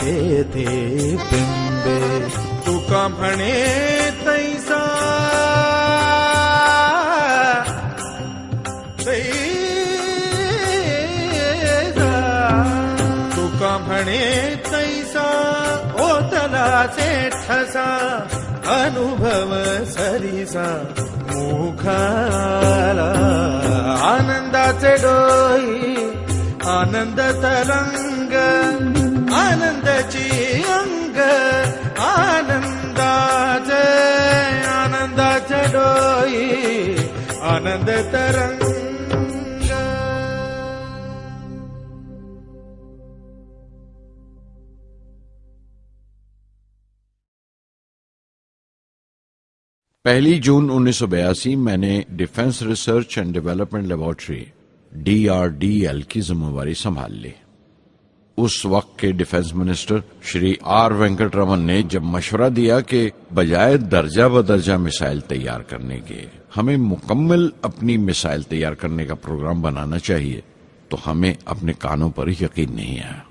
तेथे बिंबे। तुका म्हणे तैसा तुका म्हणे तैसा ओतलाचे ठसा, अनुभव सरीसा मुखाला। आनंदाचे डोही आनंद तरंग, आनंदाची अंग, आनंदाचे आनंदाचे डोही आनंद तरंग। पहली जून 1982 मैंने defence research and development laboratory DRDL की जिम्मेवारी संभाल ली। उस वक्त के defence minister Shri R Venkataraman ने जब मशवरा दिया कि बजाय दर्जा बदर्जा मिसाइल तैयार करने के हमें मुकम्मल अपनी मिसाइल तैयार करने का प्रोग्राम बनाना चाहिए, तो हमें अपने कानों पर यकीन नहीं आया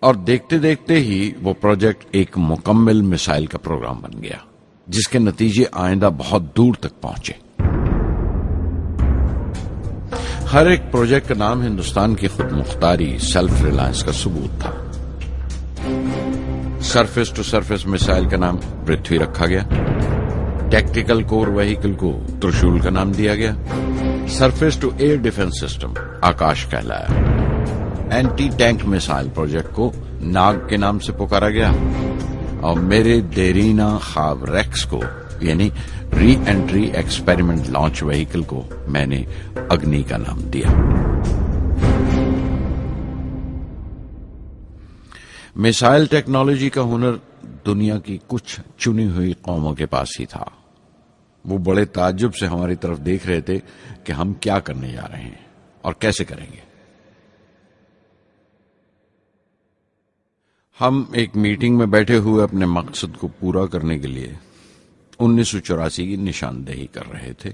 और देखते देखते ही वो प्रोजेक्ट एक मुकम्मल मिसाइल का प्रोग्राम बन गया, जिसके नतीजे आइंदा बहुत दूर तक पहुंचे। हर एक प्रोजेक्ट का नाम हिंदुस्तान की खुद मुख्तारी, सेल्फ रिलायंस का सबूत था। सरफेस टू सरफेस मिसाइल का नाम पृथ्वी रखा गया, टैक्टिकल कोर व्हीकल को त्रिशूल का नाम दिया गया, surface to air defence system Akash कहलाया, एंटी टैंक मिसाइल प्रोजेक्ट को नाग के नाम से पुकारा गया और मेरे देरीना ख्वाब रेक्स को यानी re entry experiment launch vehicle को मैंने अग्नि का नाम दिया। मिसाइल टेक्नोलॉजी का हुनर दुनिया की कुछ चुनी हुई कौमों के पास ही था। वो बड़े ताज्जुब से हमारी तरफ देख रहे थे कि हम क्या करने जा रहे हैं और कैसे करेंगे। हम एक मीटिंग में बैठे हुए अपने मकसद को पूरा करने के लिए 1984 की निशानदेही कर रहे थे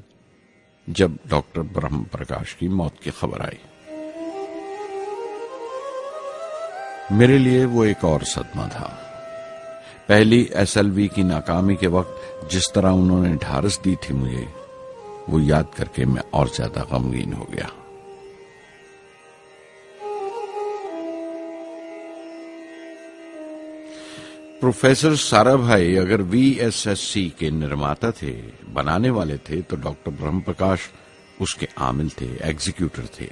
जब डॉक्टर ब्रह्म प्रकाश की मौत की खबर आई। मेरे लिए वो एक और सदमा था। पहली SLV की नाकामी के वक्त जिस तरह उन्होंने ढारस दी थी मुझे, वो याद करके मैं और ज्यादा गमगीन हो गया। प्रोफेसर सारा भाई अगर VSSC के निर्माता थे, बनाने वाले थे, तो डॉक्टर ब्रह्म प्रकाश उसके आमिल थे, एग्जीक्यूटर थे।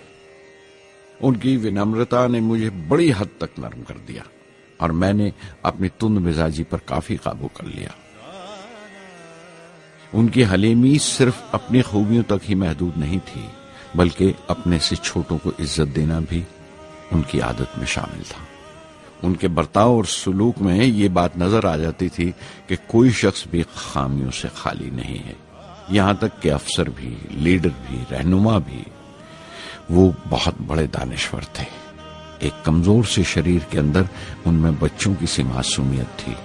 उनकी विनम्रता ने मुझे बड़ी हद तक नरम कर दिया। और मैंने अपनी तुंद मिजाजी पर काफी काबू कर लिया। उनकी हलीमी सिर्फ अपनी खूबियों तक ही महदूद नहीं थी, बल्कि अपने से छोटों को इज्जत देना भी उनकी आदत में शामिल था। उनके बर्ताव और सुलूक में ये बात नजर आ जाती थी कि कोई शख्स भी खामियों से खाली नहीं है। यहां तक कि अफसर भी, लीडर भी, रहनुमा भी। वो बहुत बड़े दानिश्वर थे। एक कमजोर से शरीर के अंदर उनमें बच्चों की सी मासूमियत थी।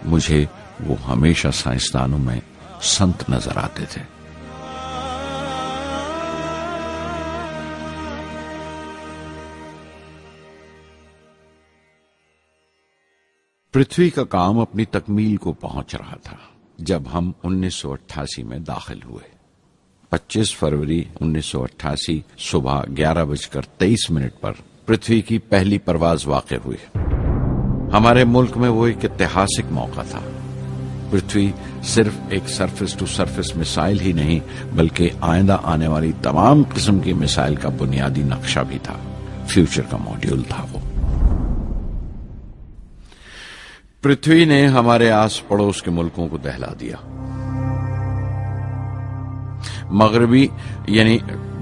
मुझे वो हमेशा साइंसदानों में संत नजर आते थे। पृथ्वी का काम अपनी तकमील को पहुंच रहा था जब हम 1988 में दाखिल हुए। 25 फरवरी 1988 सुबह 11:23 पर पृथ्वी की पहली परवाज वाक़ हुई। हमारे मुल्क में वो एक ऐतिहासिक मौका था। पृथ्वी सिर्फ एक सरफेस टू सरफेस मिसाइल ही नहीं, बल्कि आइंदा आने वाली तमाम किस्म की मिसाइल का बुनियादी नक्शा भी था। फ्यूचर का मॉड्यूल था वो। पृथ्वी ने हमारे आस पड़ोस के मुल्कों को दहला दिया। मगरबी यानी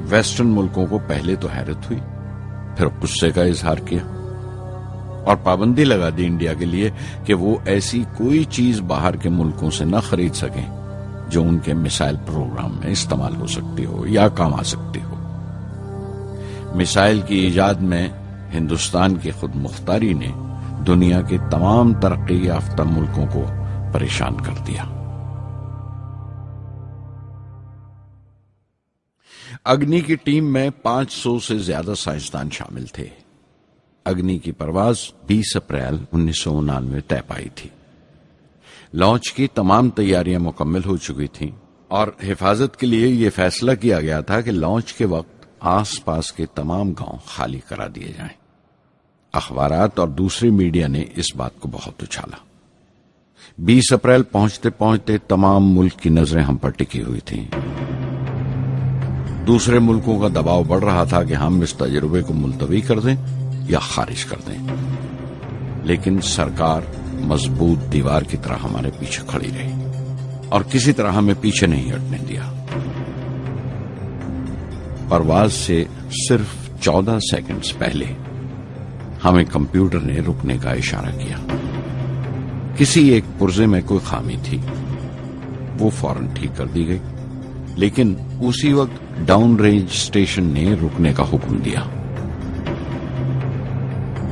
वेस्टर्न मुल्कों को पहले तो हैरत हुई, फिर गुस्से का इजहार किया और पाबंदी लगा दी इंडिया के लिए कि वो ऐसी कोई चीज बाहर के मुल्कों से न खरीद सकें जो उनके मिसाइल प्रोग्राम में इस्तेमाल हो सकती हो या काम आ सकती हो। मिसाइल की इजाद में हिंदुस्तान की खुद मुख्तारी ने दुनिया के तमाम तरक्की याफ्ता मुल्कों को परेशान कर दिया। अग्नि की टीम में 500 से ज्यादा साइंसदान शामिल थे। अग्नि की परवाज 20 अप्रैल 1999 तय पाई थी। लॉन्च की तमाम तैयारियां मुकम्मल हो चुकी थीं और हिफाजत के लिए यह फैसला किया गया था कि लॉन्च के वक्त आसपास के तमाम गांव खाली करा दिए जाएं। अखबारात और दूसरी मीडिया ने इस बात को बहुत उछाला। 20 अप्रैल पहुंचते पहुंचते तमाम मुल्क की नजरें हम पर टिकी हुई थीं। दूसरे मुल्कों का दबाव बढ़ रहा था कि हम इस तजुर्बे को मुलतवी कर दें या खारिज कर दें, लेकिन सरकार मजबूत दीवार की तरह हमारे पीछे खड़ी रही और किसी तरह हमें पीछे नहीं हटने दिया। परवाज से सिर्फ 14 सेकंड्स पहले हमें कंप्यूटर ने रुकने का इशारा किया। किसी एक पुर्जे में कोई खामी थी, वो फौरन ठीक कर दी गई, लेकिन उसी वक्त डाउन रेंज स्टेशन ने रुकने का हुक्म दिया।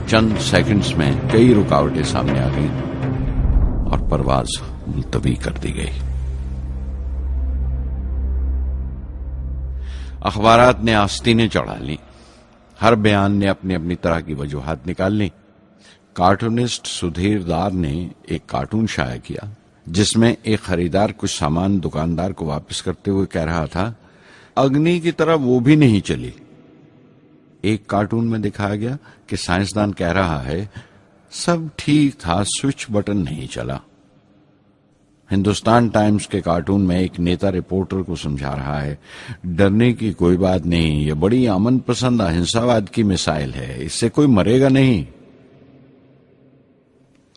चंद सेकंड्स में कई रुकावटें सामने आ गईं और परवाज मुलतवी कर दी गई। अखबारात ने आस्तीनें चढ़ा ली। हर बयान ने अपनी अपनी तरह की वजूहात निकाल ली। कार्टूनिस्ट सुधीर दार ने एक कार्टून शाया किया जिसमें एक खरीदार कुछ सामान दुकानदार को वापस करते हुए कह रहा था, अग्नि की तरह वो भी नहीं चली। एक कार्टून में दिखाया गया कि साइंसदान कह रहा है, सब ठीक था, स्विच बटन नहीं चला। हिंदुस्तान टाइम्स के कार्टून में एक नेता रिपोर्टर को समझा रहा है, डरने की कोई बात नहीं, ये बड़ी अमन पसंद अहिंसावाद की मिसाइल है, इससे कोई मरेगा नहीं।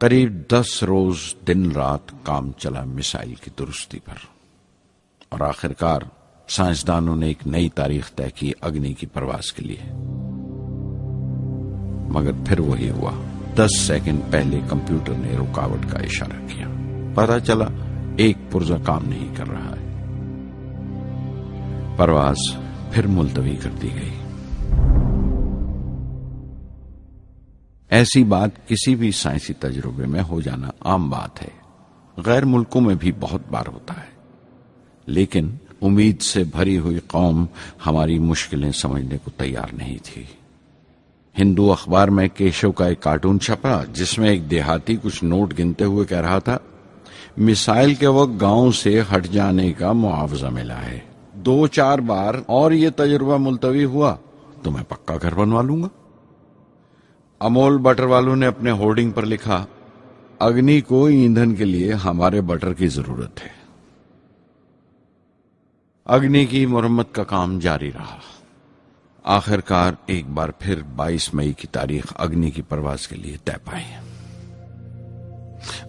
करीब 10 रोज दिन रात काम चला मिसाइल की दुरुस्ती पर और आखिरकार साइंसदानों ने एक नई तारीख तय की अग्नि की परवाज के लिए। मगर फिर वही हुआ। 10 सेकंड पहले कंप्यूटर ने रुकावट का इशारा किया। पता चला एक पुर्जा काम नहीं कर रहा है। परवाज फिर मुलतवी कर दी गई। ऐसी बात किसी भी साइंसी तजुर्बे में हो जाना आम बात है। गैर मुल्कों में भी बहुत बार होता है, लेकिन उम्मीद से भरी हुई कौम हमारी मुश्किलें समझने को तैयार नहीं थी। हिंदू अखबार में केशव का एक कार्टून छपा जिसमें एक देहाती कुछ नोट गिनते हुए कह रहा था, मिसाइल के वक्त गांव से हट जाने का मुआवजा मिला है। 2-4 बार और ये तजुर्बा मुलतवी हुआ तो मैं पक्का घर बनवा लूंगा। अमोल बटर वालों ने अपने होर्डिंग पर लिखा, अग्नि को ईंधन के लिए हमारे बटर की जरूरत है। अग्नि की मुरम्मत का काम जारी रहा। आखिरकार एक बार फिर 22 मई की तारीख अग्नि की परवाज के लिए तय पाई।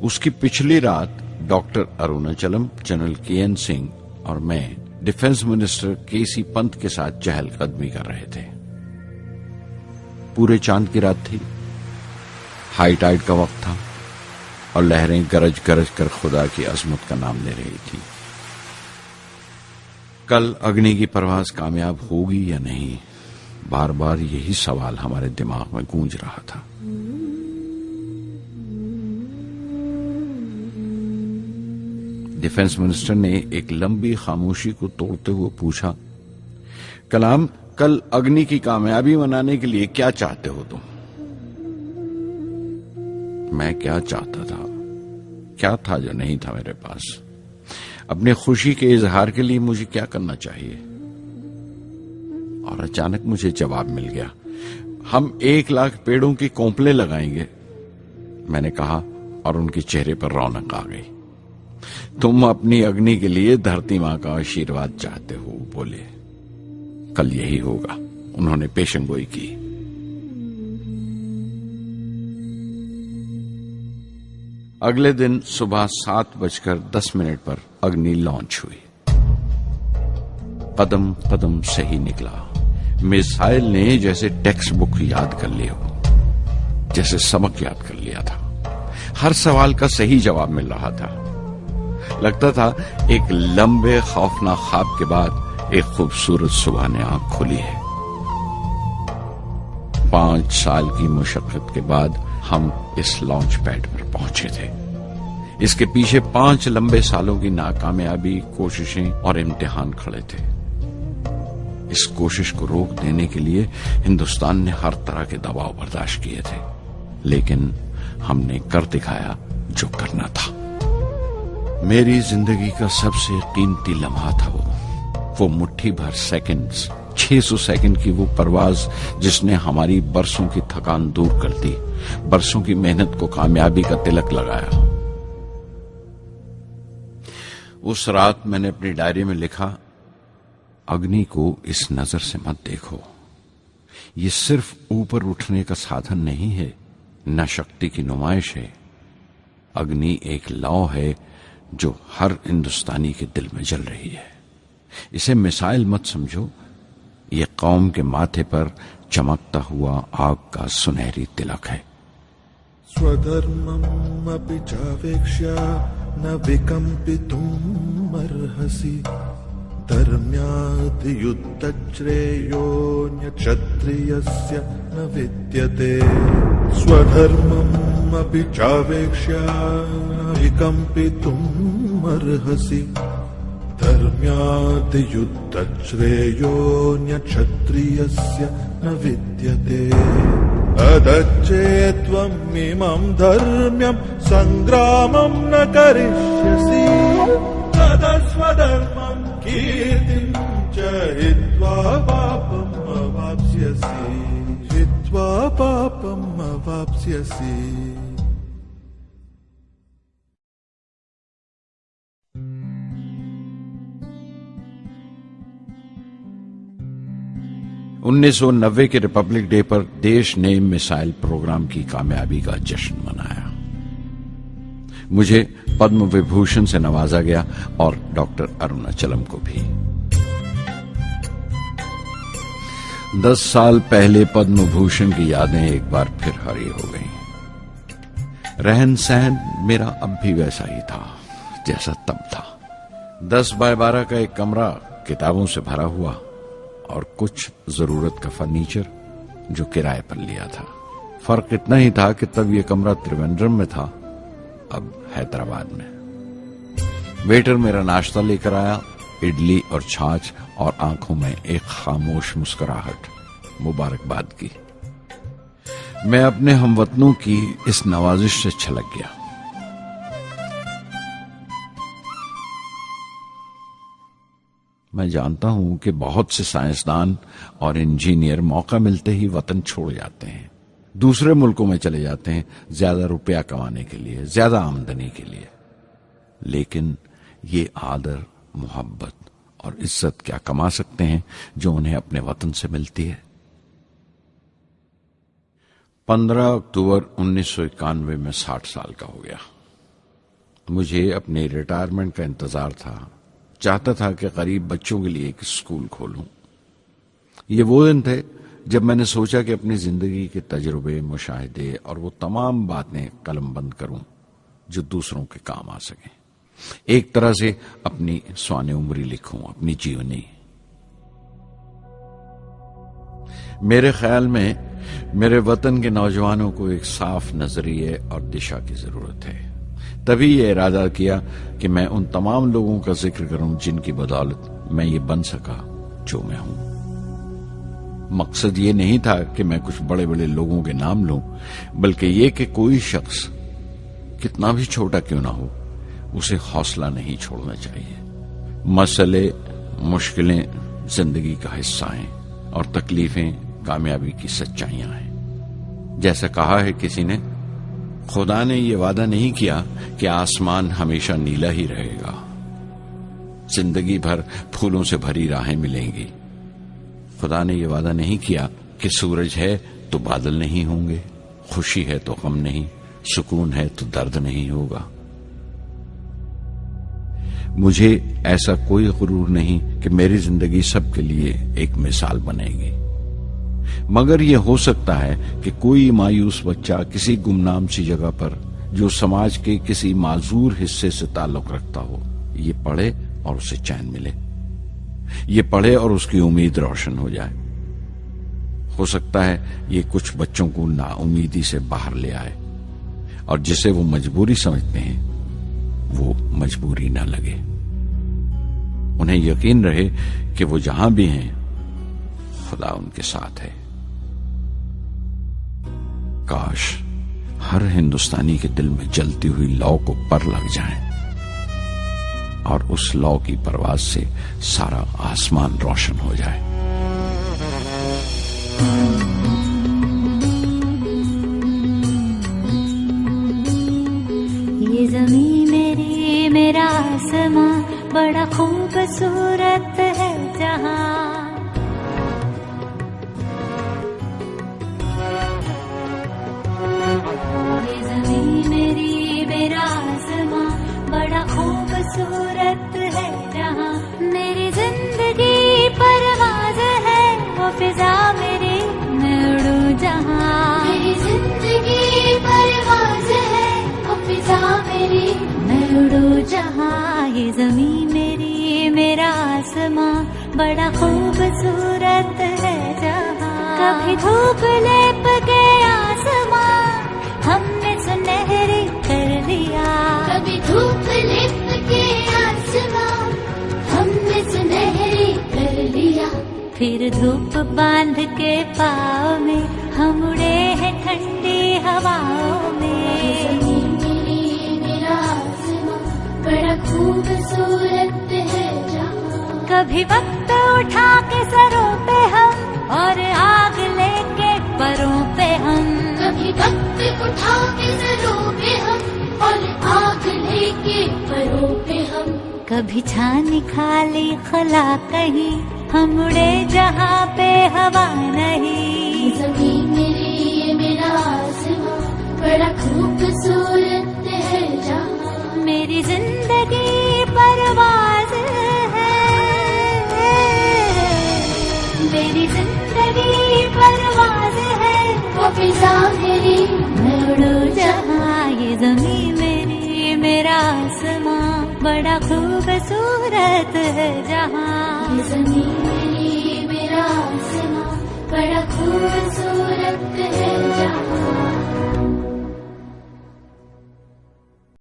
उसकी पिछली रात doctor Arunachalam, general KN Singh और मैं डिफेंस मिनिस्टर KC पंत के साथ चहलकदमी कर रहे थे। पूरे चांद की रात थी, हाई टाइड का वक्त था और लहरें गरज गरज कर खुदा की अजमत का नाम ले रही थी। कल अग्नि की परवाज कामयाब होगी या नहीं, बार बार यही सवाल हमारे दिमाग में गूंज रहा था। डिफेंस मिनिस्टर ने एक लंबी खामोशी को तोड़ते हुए पूछा, कलाम, कल अग्नि की कामयाबी मनाने के लिए क्या चाहते हो तुम? मैं क्या चाहता था? क्या था जो नहीं था मेरे पास? अपनी खुशी के इजहार के लिए मुझे क्या करना चाहिए? और अचानक मुझे जवाब मिल गया, हम 1 लाख पेड़ों की कोंपले लगाएंगे, मैंने कहा और उनके चेहरे पर रौनक आ गई। तुम अपनी अग्नि के लिए धरती मां का आशीर्वाद चाहते हो, बोले। कल यही होगा, उन्होंने पेशेंगोई की। अगले दिन सुबह 7:10 पर अग्नि लॉन्च हुई। कदम कदम सही निकला। मिसाइल ने जैसे टेक्स्ट बुक याद कर लिया हो, जैसे सबक याद कर लिया था। हर सवाल का सही जवाब मिल रहा था। लगता था एक लंबे खौफनाक ख्वाब के बाद एक खूबसूरत सुबह ने आंख खोली है। 5 साल की मुशक्कत के बाद हम इस लॉन्च पैड पर पहुंचे थे। इसके पीछे 5 लंबे सालों की नाकामयाबी, कोशिशें और इम्तिहान खड़े थे। इस कोशिश को रोक देने के लिए हिंदुस्तान ने हर तरह के दबाव बर्दाश्त किए थे, लेकिन हमने कर दिखाया जो करना था। मेरी जिंदगी का सबसे कीमती लम्हा था वो मुट्ठी भर सेकंड्स, 600 सेकंड की वो परवाज जिसने हमारी बरसों की थकान दूर कर दी, बरसों की मेहनत को कामयाबी का तिलक लगाया। उस रात मैंने अपनी डायरी में लिखा, अग्नि को इस नजर से मत देखो। ये सिर्फ ऊपर उठने का साधन नहीं है, न शक्ति की नुमाइश है। अग्नि एक लौ है जो हर हिंदुस्तानी के दिल में जल रही है। इसे मिसाइल मत समझो, ये कौम के माथे पर चमकता हुआ आग का सुनहरी तिलक है। स्वधर्मम् अपि चावेक्ष्य न विकम्पितुम् अर्हसि, धर्म्याद् युद्धश्रेयोऽन्य क्षत्रियस्य न विद्यते। स्वधर्मम् अपि चावेक्ष्य न विकम्पितुम् अर्हसि, धर्म्याद् युद्धश्रेयोऽन्य क्षत्रियस्य न विद्यते। अदच्चेत्त्वम् इमम् धर्म्यम् सङ्ग्रामम् न करिष्यसि, तदस्वधर्मम् कीर्तिम् च हित्वा पापम् अवाप्स्यसि, हित्वा पापम् अवाप्स्यसि। $1990 के रिपब्लिक डे पर देश ने मिसाइल प्रोग्राम की कामयाबी का जश्न मनाया। मुझे पद्म विभूषण से नवाजा गया और डॉक्टर अरुणाचलम को भी। 10 साल पहले पद्म भूषण की यादें एक बार फिर हरी हो गईं। रहन सहन मेरा अब भी वैसा ही था जैसा तब था। 10 बाय 12 का एक कमरा किताबों से भरा हुआ और कुछ जरूरत का फर्नीचर जो किराए पर लिया था। फर्क इतना ही था कि तब यह कमरा त्रिवेंद्रम में था, अब हैदराबाद में। वेटर मेरा नाश्ता लेकर आया, इडली और छाछ, और आंखों में एक खामोश मुस्कुराहट, मुबारकबाद की। मैं अपने हमवतनों की इस नवाजिश से छलक गया। मैं जानता हूं कि बहुत से साइंसदान और इंजीनियर मौका मिलते ही वतन छोड़ जाते हैं, दूसरे मुल्कों में चले जाते हैं ज्यादा रुपया कमाने के लिए, ज्यादा आमदनी के लिए। लेकिन ये आदर, मोहब्बत और इज्जत क्या कमा सकते हैं जो उन्हें अपने वतन से मिलती है? 15 अक्टूबर 1991 में 60 साल का हो गया। मुझे अपने रिटायरमेंट का इंतजार था। चाहता था कि गरीब बच्चों के लिए एक स्कूल खोलूं। ये वो दिन थे जब मैंने सोचा कि अपनी जिंदगी के तजुर्बे, मुशाहिदे और वो तमाम बातें कलमबंद करूं जो दूसरों के काम आ सकें। एक तरह से अपनी स्वाने उम्री लिखूं, अपनी जीवनी। मेरे ख्याल में मेरे वतन के नौजवानों को एक साफ नजरिए और दिशा की जरूरत है। तभी ये इरादा किया कि मैं उन तमाम लोगों का जिक्र करूं जिनकी बदौलत मैं ये बन सका जो मैं हूं। मकसद ये नहीं था कि मैं कुछ बड़े बड़े लोगों के नाम लूं, बल्कि ये कि कोई शख्स कितना भी छोटा क्यों ना हो, उसे हौसला नहीं छोड़ना चाहिए। मसले, मुश्किलें जिंदगी का हिस्सा हैं और तकलीफें कामयाबी की सच्चाइयां हैं। जैसा कहा है किसी ने, खुदा ने यह वादा नहीं किया कि आसमान हमेशा नीला ही रहेगा, जिंदगी भर फूलों से भरी राहें मिलेंगी। खुदा ने यह वादा नहीं किया कि सूरज है तो बादल नहीं होंगे, खुशी है तो गम नहीं, सुकून है तो दर्द नहीं होगा। मुझे ऐसा कोई गुरूर नहीं कि मेरी जिंदगी सबके लिए एक मिसाल बनेगी, मगर यह हो सकता है कि कोई मायूस बच्चा किसी गुमनाम सी जगह पर जो समाज के किसी माजूर हिस्से से ताल्लुक रखता हो, ये पढ़े और उसे चैन मिले। ये पढ़े और उसकी उम्मीद रोशन हो जाए। हो सकता है ये कुछ बच्चों को नाउमीदी से बाहर ले आए और जिसे वो मजबूरी समझते हैं वो मजबूरी ना लगे। उन्हें यकीन रहे कि वो जहां भी हैं खुदा उनके साथ है। काश हर हिंदुस्तानी के दिल में जलती हुई लौ को पर लग जाए और उस लौ की परवाज से सारा आसमान रोशन हो जाए। ये ज़मीं मेरी, मेरा आसमां, बड़ा खूबसूरत है जहां। ये ज़मीं मेरी, मेरा आसमां, बड़ा खूबसूरत है जहां। मेरी जिंदगी परवाज़ है, वो फिजा मेरी, मैं उड़ूं जहां। मेरी जिंदगी परवाज़ है, वो फिजा मेरी, मैं उड़ूं जहां। ये ज़मीं मेरी, मेरा आसमां, बड़ा खूबसूरत है जहां। कभी धूप लेप के आसमां हमने सुनहरी कर लिया। कभी धूप लेप के आसमां हमने सुनहरी कर लिया। फिर धूप बांध के पाँव में हम उड़े हैं ठंडी हवाओं में। ज़मीं मेरी, मेरा आसमां, बड़ा खूबसूरत है जहां। कभी वक्त उठा के सरों पे हम और आग लेके परों पे हम। कभी वक्त उठा के सरों पे हम और आग लेके परों पे हम। कभी छानी खाली खला कहीं, हम उड़े जहाँ पे हवा नहीं। ज़मीं मेरी, मेरा आसमां, बड़ा खूबसूरत है जहां। मेरी जिंदगी परवाज़ है, मेरी जिंदगी परवाज़ है, वो फिजा मेरी, मैं उड़ूं जहां। ये ज़मीं मेरी, मेरा आसमां, बड़ा खूबसूरत है जहां। ये ज़मीं मेरी, मेरा आसमां, बड़ा खूबसूरत है जहां।